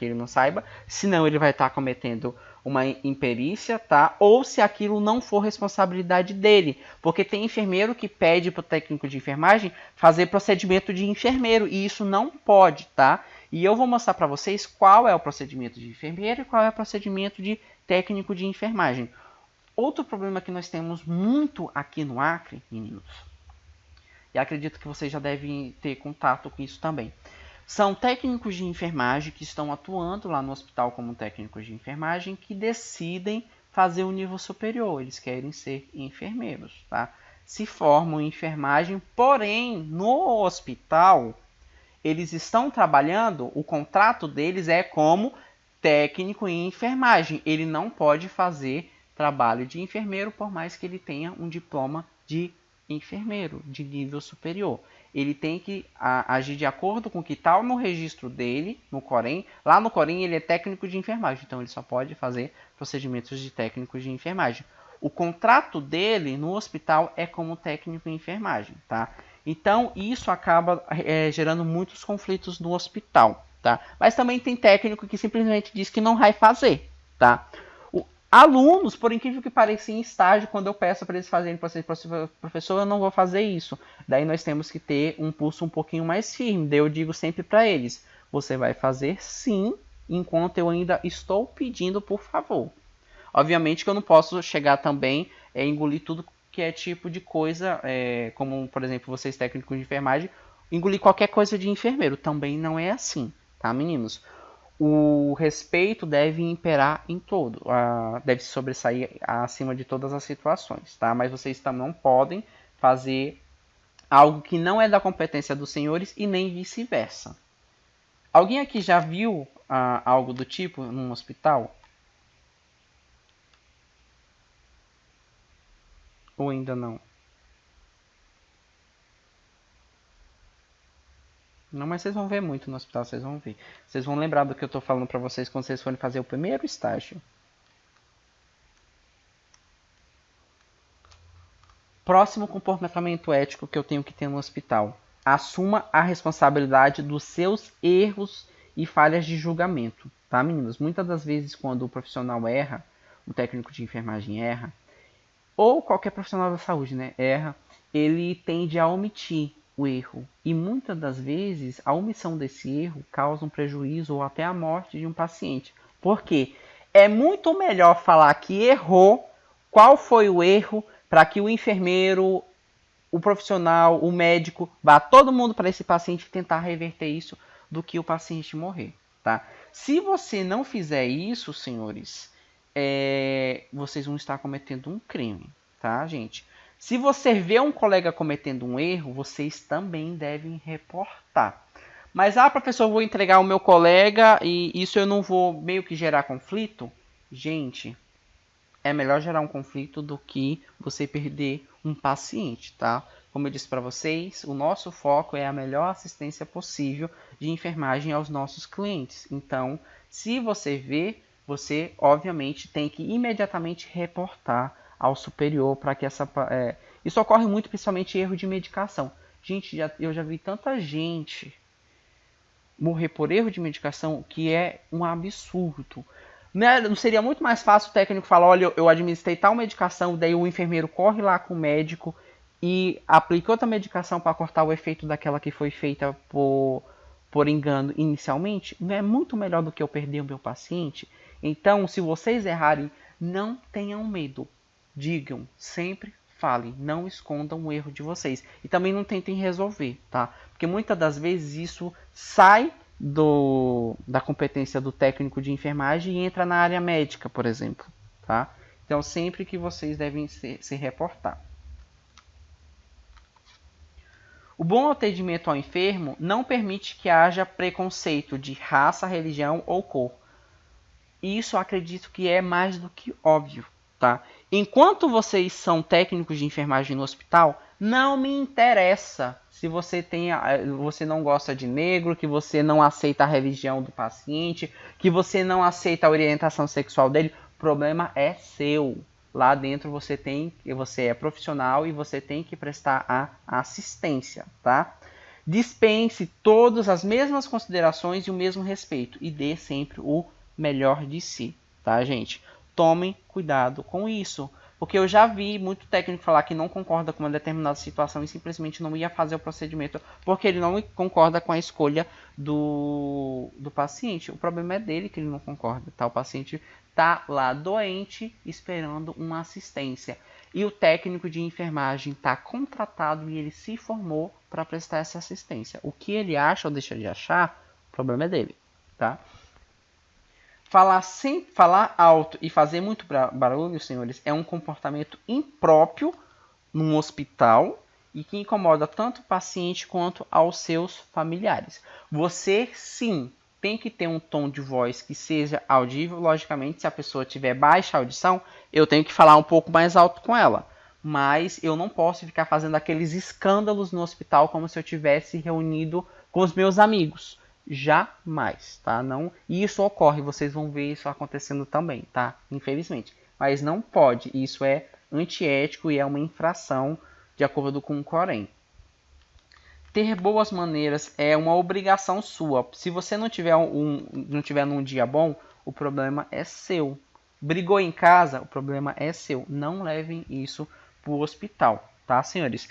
Speaker 1: ele não saiba, senão ele vai estar cometendo uma imperícia, tá? Ou se aquilo não for responsabilidade dele, porque tem enfermeiro que pede para o técnico de enfermagem fazer procedimento de enfermeiro, e isso não pode, tá? E eu vou mostrar para vocês qual é o procedimento de enfermeiro e qual é o procedimento de técnico de enfermagem. Outro problema que nós temos muito aqui no Acre, meninos, e acredito que vocês já devem ter contato com isso também. São técnicos de enfermagem que estão atuando lá no hospital como técnicos de enfermagem que decidem fazer o nível superior. Eles querem ser enfermeiros, tá? Se formam em enfermagem, porém, no hospital, eles estão trabalhando, o contrato deles é como técnico em enfermagem. Ele não pode fazer trabalho de enfermeiro, por mais que ele tenha um diploma de enfermeiro de nível superior. Ele tem que agir de acordo com o que está no registro dele, no Corém. Lá no Corém ele é técnico de enfermagem, então ele só pode fazer procedimentos de técnico de enfermagem. O contrato dele no hospital é como técnico em enfermagem, tá? Então isso acaba gerando muitos conflitos no hospital, tá? Mas também tem técnico que simplesmente diz que não vai fazer, tá? Alunos, por incrível que pareça, em estágio, quando eu peço para eles fazerem, professor, eu não vou fazer isso. Daí nós temos que ter um pulso um pouquinho mais firme. Daí eu digo sempre para eles, você vai fazer sim, enquanto eu ainda estou pedindo por favor. Obviamente que eu não posso chegar também e engolir tudo que é tipo de coisa, como por exemplo, vocês técnicos de enfermagem, engolir qualquer coisa de enfermeiro. Também não é assim, tá, meninos? O respeito deve imperar em todo, deve se sobressair acima de todas as situações, tá? Mas vocês também não podem fazer algo que não é da competência dos senhores e nem vice-versa. Alguém aqui já viu algo do tipo num hospital? Ou ainda não? Não, mas vocês vão ver muito no hospital, vocês vão ver. Vocês vão lembrar do que eu estou falando para vocês quando vocês forem fazer o primeiro estágio. Próximo comportamento ético que eu tenho que ter no hospital. Assuma a responsabilidade dos seus erros e falhas de julgamento, tá, meninos? Muitas das vezes quando o profissional erra, um técnico de enfermagem erra, ou qualquer profissional da saúde, né, erra, ele tende a omitir o erro. E muitas das vezes a omissão desse erro causa um prejuízo ou até a morte de um paciente. Por quê? É muito melhor falar que errou, qual foi o erro, para que o enfermeiro, o profissional, o médico, vá todo mundo para esse paciente tentar reverter isso, do que o paciente morrer, tá? Se você não fizer isso, senhores, vocês vão estar cometendo um crime, tá, gente? Se você vê um colega cometendo um erro, vocês também devem reportar. Mas, professor, eu vou entregar o meu colega e isso eu não vou meio que gerar conflito? Gente, é melhor gerar um conflito do que você perder um paciente, tá? Como eu disse para vocês, o nosso foco é a melhor assistência possível de enfermagem aos nossos clientes. Então, se você vê, você obviamente tem que imediatamente reportar ao superior para que isso ocorre muito, principalmente erro de medicação. Gente, eu já vi tanta gente morrer por erro de medicação que é um absurdo. Não seria muito mais fácil o técnico falar, olha, eu administrei tal medicação, daí o enfermeiro corre lá com o médico e aplica outra medicação para cortar o efeito daquela que foi feita por engano inicialmente? Não é muito melhor do que eu perder o meu paciente? Então, se vocês errarem, não tenham medo. Digam, sempre falem, não escondam o erro de vocês. E também não tentem resolver, tá? Porque muitas das vezes isso sai da competência do técnico de enfermagem e entra na área médica, por exemplo, tá? Então, sempre que vocês devem se reportar. O bom atendimento ao enfermo não permite que haja preconceito de raça, religião ou cor. Isso acredito que é mais do que óbvio, tá? Enquanto vocês são técnicos de enfermagem no hospital, não me interessa se você não gosta de negro, que você não aceita a religião do paciente, que você não aceita a orientação sexual dele. O problema é seu. Lá dentro você é profissional e você tem que prestar a assistência, tá? Dispense todas as mesmas considerações e o mesmo respeito e dê sempre o melhor de si, tá, gente? Tomem cuidado com isso, porque eu já vi muito técnico falar que não concorda com uma determinada situação e simplesmente não ia fazer o procedimento porque ele não concorda com a escolha do paciente. O problema é dele que ele não concorda, tá? O paciente tá lá doente esperando uma assistência e o técnico de enfermagem está contratado e ele se formou para prestar essa assistência. O que ele acha ou deixa de achar, o problema é dele, tá? Falar alto e fazer muito barulho, senhores, é um comportamento impróprio num hospital e que incomoda tanto o paciente quanto aos seus familiares. Você, sim, tem que ter um tom de voz que seja audível. Logicamente, se a pessoa tiver baixa audição, eu tenho que falar um pouco mais alto com ela. Mas eu não posso ficar fazendo aqueles escândalos no hospital como se eu tivesse reunido com os meus amigos. Jamais, tá? Não, e isso ocorre, vocês vão ver isso acontecendo também, tá? Infelizmente. Mas não pode, isso é antiético e é uma infração de acordo com o Corém. Ter boas maneiras é uma obrigação sua. Se você não tiver num dia bom, o problema é seu. Brigou em casa, o problema é seu. Não levem isso para o hospital, tá, senhores?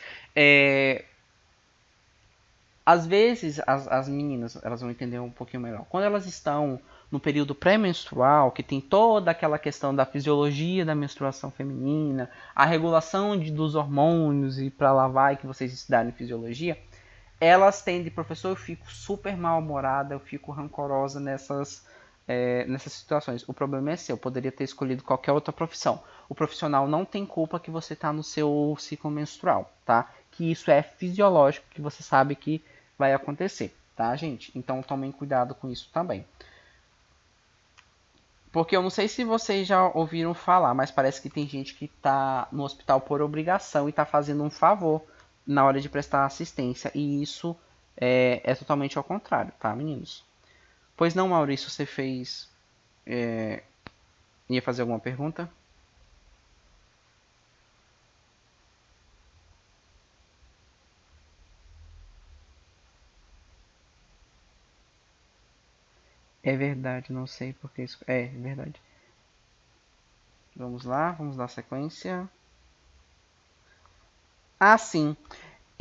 Speaker 1: Às vezes as meninas elas vão entender um pouquinho melhor. Quando elas estão no período pré-menstrual, que tem toda aquela questão da fisiologia da menstruação feminina, a regulação dos hormônios e para lá vai que vocês estudarem fisiologia, elas tendem, professor, eu fico super mal-humorada, eu fico rancorosa nessas situações. O problema é seu, eu poderia ter escolhido qualquer outra profissão. O profissional não tem culpa que você está no seu ciclo menstrual, tá? Que isso é fisiológico, que você sabe que vai acontecer, tá, gente? Então tomem cuidado com isso também. Porque eu não sei se vocês já ouviram falar, mas parece que tem gente que está no hospital por obrigação e está fazendo um favor na hora de prestar assistência. E isso é totalmente ao contrário, tá, meninos? Pois não, Maurício, você fez... ia fazer alguma pergunta? É verdade, não sei porque isso... É verdade. Vamos lá, vamos dar sequência. Ah, sim.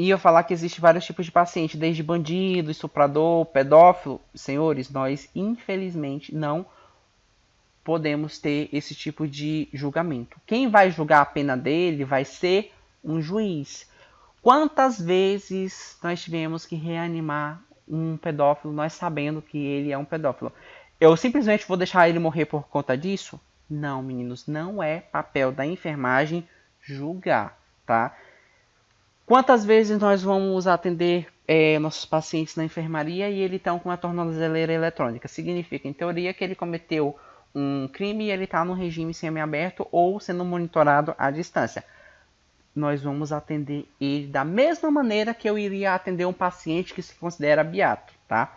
Speaker 1: E eu falar que existe vários tipos de paciente, desde bandido, estuprador, pedófilo. Senhores, nós infelizmente não podemos ter esse tipo de julgamento. Quem vai julgar a pena dele vai ser um juiz. Quantas vezes nós tivemos que reanimar um pedófilo, nós sabendo que ele é um pedófilo? Eu simplesmente vou deixar ele morrer por conta disso? Não, meninos, não é papel da enfermagem julgar, tá? Quantas vezes nós vamos atender nossos pacientes na enfermaria e ele está com uma tornozeleira eletrônica? Significa, em teoria, que ele cometeu um crime e ele está no regime semiaberto ou sendo monitorado à distância. Nós vamos atender ele da mesma maneira que eu iria atender um paciente que se considera beato, tá?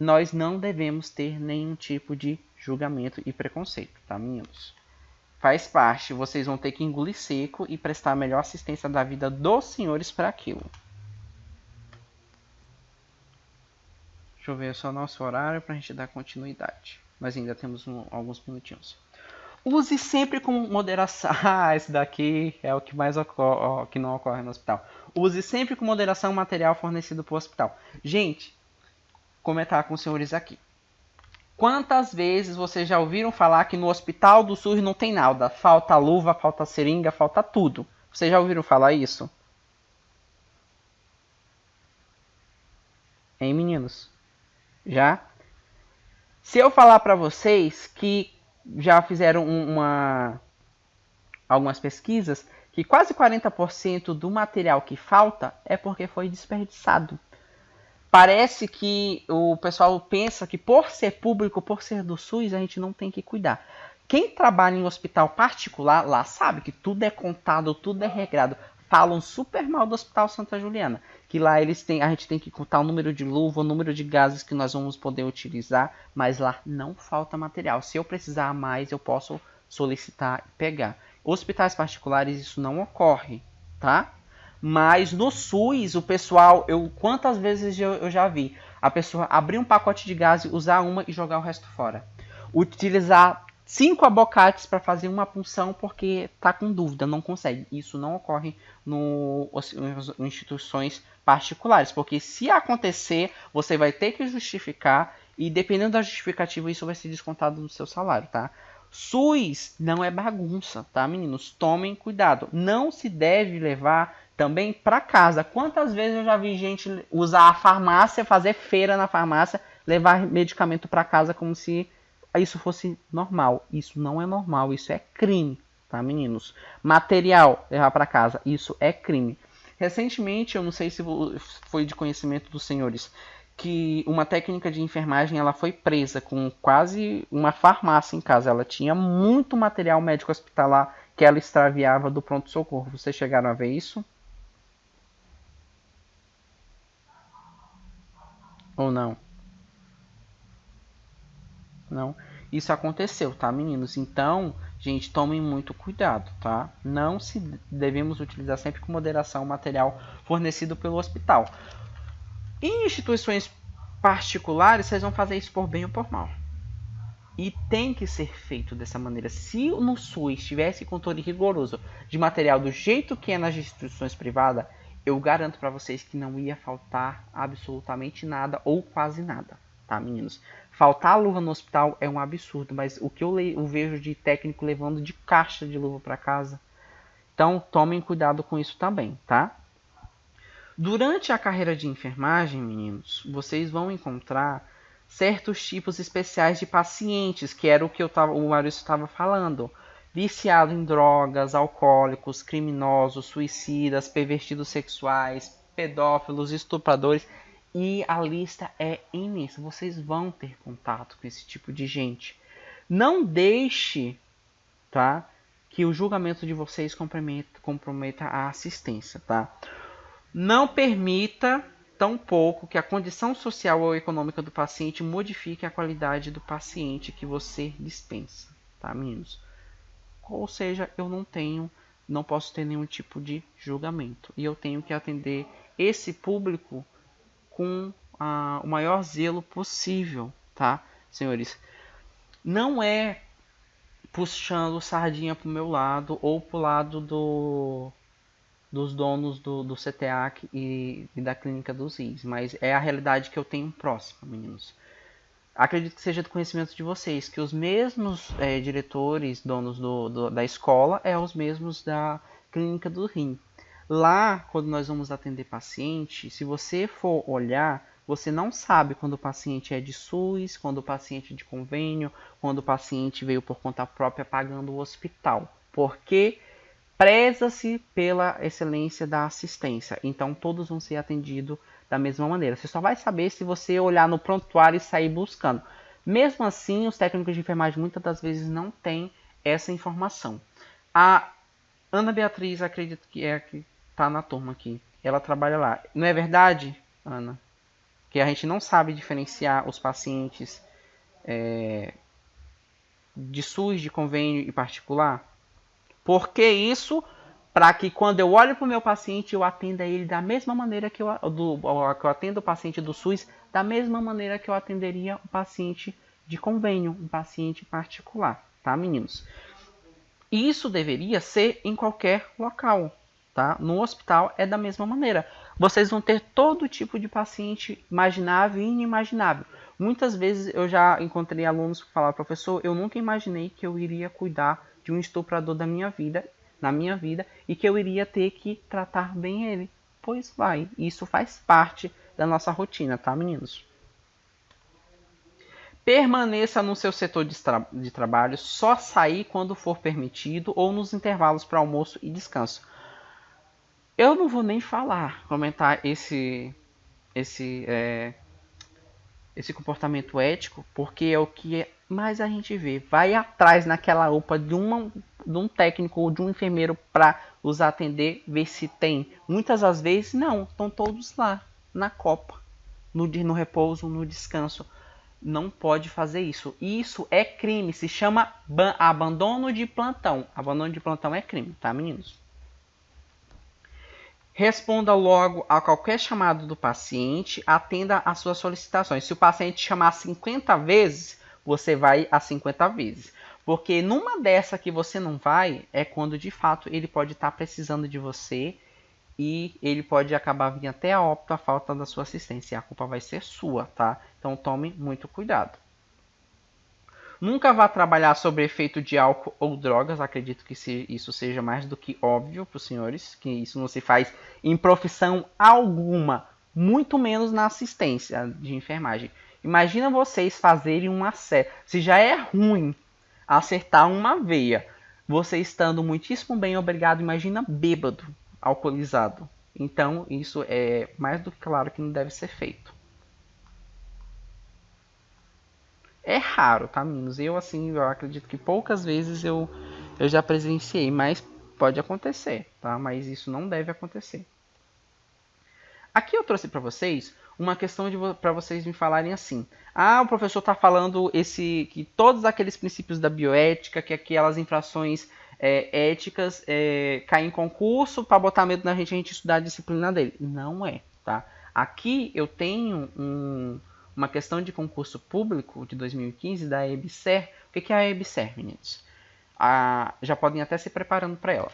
Speaker 1: Nós não devemos ter nenhum tipo de julgamento e preconceito, tá, meninos? Faz parte, vocês vão ter que engolir seco e prestar a melhor assistência da vida dos senhores para aquilo. Deixa eu ver só o nosso horário para a gente dar continuidade. Nós ainda temos alguns minutinhos. Use sempre com moderação. Ah, esse daqui é o que mais ocorre, que não ocorre no hospital. Use sempre com moderação o material fornecido para o hospital. Gente, comentar com os senhores aqui. Quantas vezes vocês já ouviram falar que no hospital do SUS não tem nada? Falta luva, falta seringa, falta tudo. Vocês já ouviram falar isso? Hein, meninos? Já? Se eu falar para vocês que já fizeram algumas pesquisas que quase 40% do material que falta é porque foi desperdiçado. Parece que o pessoal pensa que por ser público, por ser do SUS, a gente não tem que cuidar. Quem trabalha em hospital particular lá sabe que tudo é contado, tudo é regrado. Falam super mal do Hospital Santa Juliana, que lá a gente tem que contar o número de luva, o número de gases que nós vamos poder utilizar, mas lá não falta material. Se eu precisar mais, eu posso solicitar e pegar. Hospitais particulares isso não ocorre, tá? Mas no SUS, o pessoal, quantas vezes eu já vi a pessoa abrir um pacote de gás, usar uma e jogar o resto fora. Utilizar 5 abocates para fazer uma punção porque está com dúvida, não consegue. Isso não ocorre nas instituições particulares, porque se acontecer, você vai ter que justificar e dependendo da justificativa, isso vai ser descontado do seu salário, tá? SUS não é bagunça, tá, meninos? Tomem cuidado. Não se deve levar também para casa. Quantas vezes eu já vi gente usar a farmácia, fazer feira na farmácia, levar medicamento para casa como se isso fosse normal. Isso não é normal, isso é crime, tá, meninos? Material, levar para casa, isso é crime. Recentemente, eu não sei se foi de conhecimento dos senhores, que uma técnica de enfermagem ela foi presa com quase uma farmácia em casa. Ela tinha muito material médico hospitalar que ela extraviava do pronto-socorro. Vocês chegaram a ver isso? Ou não? Não. Isso aconteceu, tá, meninos? Então, gente, tomem muito cuidado, tá? Não se devemos utilizar sempre com moderação o material fornecido pelo hospital. Em instituições particulares, vocês vão fazer isso por bem ou por mal. E tem que ser feito dessa maneira. Se no SUS tivesse controle rigoroso de material do jeito que é nas instituições privadas, eu garanto para vocês que não ia faltar absolutamente nada ou quase nada, tá, meninos? Faltar luva no hospital é um absurdo, mas o que eu vejo de técnico levando de caixa de luva para casa. Então, tomem cuidado com isso também, tá? Durante a carreira de enfermagem, meninos, vocês vão encontrar certos tipos especiais de pacientes, que era o que o Maurício estava falando. Viciado em drogas, alcoólicos, criminosos, suicidas, pervertidos sexuais, pedófilos, estupradores. E a lista é imensa. Vocês vão ter contato com esse tipo de gente. Não deixe, tá, que o julgamento de vocês comprometa a assistência, tá? Não permita, tampouco, que a condição social ou econômica do paciente modifique a qualidade do paciente que você dispensa, tá, meninos? Ou seja, eu não posso ter nenhum tipo de julgamento. E eu tenho que atender esse público com o maior zelo possível, tá, senhores? Não é puxando sardinha pro meu lado ou pro lado dos donos do CTA e da clínica dos RIS, mas é a realidade que eu tenho próxima, meninos. Acredito que seja do conhecimento de vocês, que os mesmos diretores, donos da escola, os mesmos da clínica do rim. Lá, quando nós vamos atender paciente, se você for olhar, você não sabe quando o paciente é de SUS, quando o paciente é de convênio, quando o paciente veio por conta própria pagando o hospital. Porque preza-se pela excelência da assistência. Então, todos vão ser atendidos da mesma maneira. Você só vai saber se você olhar no prontuário e sair buscando. Mesmo assim, os técnicos de enfermagem muitas das vezes não têm essa informação. A Ana Beatriz, acredito que é a que está na turma aqui. Ela trabalha lá. Não é verdade, Ana? Que a gente não sabe diferenciar os pacientes de SUS, de convênio e particular? Por que isso? Para que quando eu olho para o meu paciente, eu atenda ele da mesma maneira que eu atendo o paciente do SUS, da mesma maneira que eu atenderia o paciente de convênio, um paciente particular, tá, meninos? E isso deveria ser em qualquer local, tá? No hospital é da mesma maneira. Vocês vão ter todo tipo de paciente imaginável e inimaginável. Muitas vezes eu já encontrei alunos que falaram, professor, eu nunca imaginei que eu iria cuidar de um estuprador na minha vida, e que eu iria ter que tratar bem ele. Pois vai, isso faz parte da nossa rotina, tá, meninos? Permaneça no seu setor de trabalho, só sair quando for permitido ou nos intervalos para almoço e descanso. Eu não vou nem comentar esse comportamento ético, porque é o que mais a gente vê. Vai atrás naquela UPA de um técnico ou de um enfermeiro para os atender, ver se tem. Muitas das vezes não, estão todos lá, na copa, no repouso, no descanso. Não pode fazer isso. Isso é crime, se chama abandono de plantão. Abandono de plantão é crime, tá, meninos? Responda logo a qualquer chamado do paciente, atenda às suas solicitações. Se o paciente chamar 50 vezes, você vai a 50 vezes. Porque numa dessa que você não vai, é quando de fato ele pode estar precisando de você e ele pode acabar vindo até a óbito a falta da sua assistência. A culpa vai ser sua, tá? Então tome muito cuidado. Nunca vá trabalhar sob efeito de álcool ou drogas. Acredito que isso seja mais do que óbvio para os senhores, que isso não se faz em profissão alguma, muito menos na assistência de enfermagem. Imagina vocês fazerem uma série. Se já é ruim acertar uma veia, você estando muitíssimo bem obrigado, imagina bêbado, alcoolizado. Então, isso é mais do que claro que não deve ser feito. É raro, tá, meninos? Eu acredito que poucas vezes eu já presenciei, mas pode acontecer, tá? Mas isso não deve acontecer. Aqui eu trouxe para vocês uma questão para vocês me falarem assim. O professor está falando que todos aqueles princípios da bioética, que aquelas infrações éticas caem em concurso para botar medo na gente, a gente estudar a disciplina dele. Não é, tá? Aqui eu tenho uma questão de concurso público de 2015 da EBSER. O que é a EBSER, meninos? Já podem até se preparando para ela.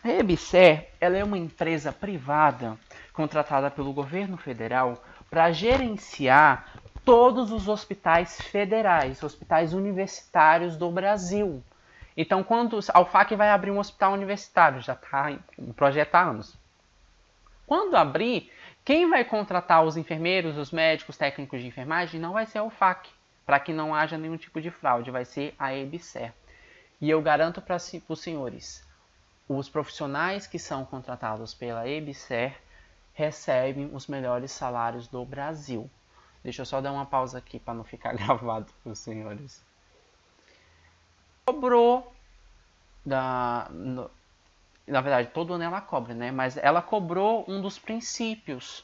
Speaker 1: A EBSER ela é uma empresa privada contratada pelo governo federal para gerenciar todos os hospitais federais, hospitais universitários do Brasil. Então, quando a UFAC vai abrir um hospital universitário, já está em projeto há anos. Quando abrir, quem vai contratar os enfermeiros, os médicos, técnicos de enfermagem não vai ser a UFAC, para que não haja nenhum tipo de fraude, vai ser a EBSER. E eu garanto para os senhores, os profissionais que são contratados pela EBSER recebem os melhores salários do Brasil. Deixa eu só dar uma pausa aqui para não ficar gravado para os senhores. Cobrou na verdade, todo ano ela cobra, né? Mas ela cobrou um dos princípios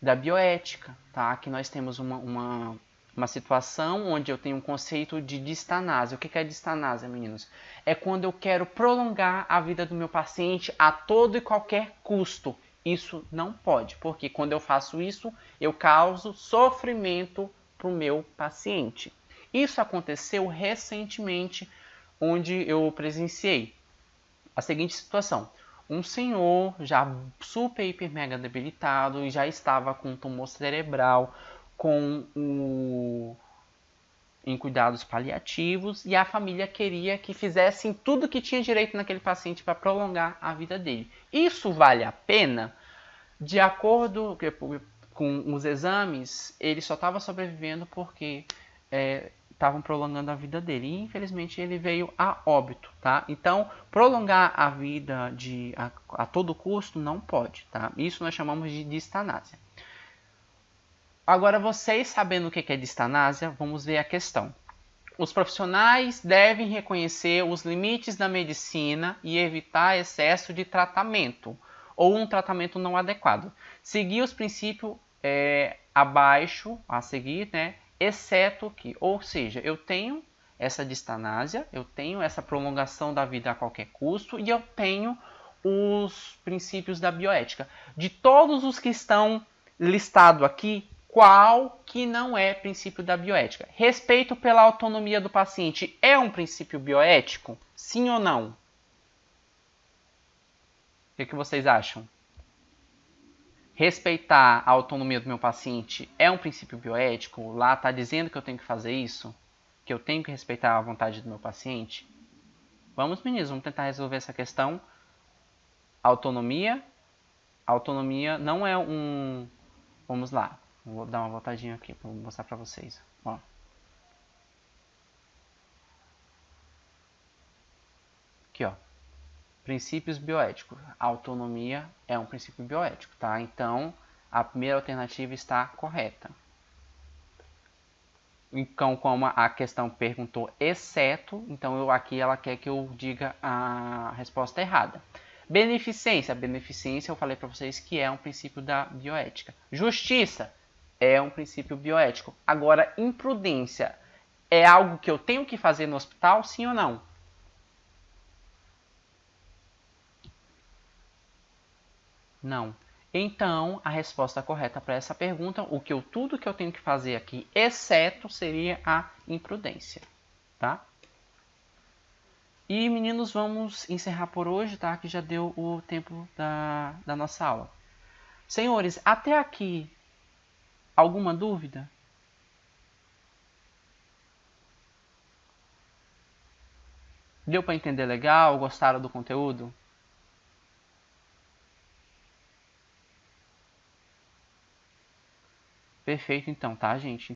Speaker 1: da bioética, tá? Aqui nós temos uma situação onde eu tenho um conceito de distanásia. O que é distanásia, meninos? É quando eu quero prolongar a vida do meu paciente a todo e qualquer custo. Isso não pode, porque quando eu faço isso, eu causo sofrimento para o meu paciente. Isso aconteceu recentemente, onde eu presenciei a seguinte situação. um senhor já super, hiper, mega debilitado e já estava com um tumor cerebral, em cuidados paliativos, e a família queria que fizessem tudo que tinha direito naquele paciente para prolongar a vida dele. Isso vale a pena? De acordo com os exames, ele só estava sobrevivendo porque estavam prolongando a vida dele. E infelizmente ele veio a óbito, tá? Então, prolongar a vida a todo custo não pode, tá? Isso nós chamamos de distanásia. Agora, vocês sabendo o que é distanásia, vamos ver a questão. Os profissionais devem reconhecer os limites da medicina e evitar excesso de tratamento ou um tratamento não adequado. Seguir os princípios abaixo, a seguir, né? Exceto que, ou seja, eu tenho essa distanásia, eu tenho essa prolongação da vida a qualquer custo e eu tenho os princípios da bioética. De todos os que estão listados aqui, qual que não é princípio da bioética? Respeito pela autonomia do paciente é um princípio bioético? Sim ou não? O que vocês acham? Respeitar a autonomia do meu paciente é um princípio bioético? Lá está dizendo que eu tenho que fazer isso? Que eu tenho que respeitar a vontade do meu paciente? Vamos, meninos, vamos tentar resolver essa questão. Autonomia. Autonomia não é um... Vamos lá. Vou dar uma voltadinha aqui para mostrar para vocês. Ó. Aqui, ó. Princípios bioéticos. A autonomia é um princípio bioético, tá? Então, a primeira alternativa está correta. Então, como a questão perguntou exceto, então aqui ela quer que eu diga a resposta errada. Beneficência. Beneficência, eu falei para vocês que é um princípio da bioética. Justiça é um princípio bioético. Agora, imprudência é algo que eu tenho que fazer no hospital, sim ou não? Não. Então, a resposta correta para essa pergunta, tudo que eu tenho que fazer aqui, exceto, seria a imprudência, tá? E, meninos, vamos encerrar por hoje, tá? Que já deu o tempo da nossa aula. Senhores, até aqui, alguma dúvida? Deu para entender legal? Gostaram do conteúdo? Perfeito, então, tá, gente?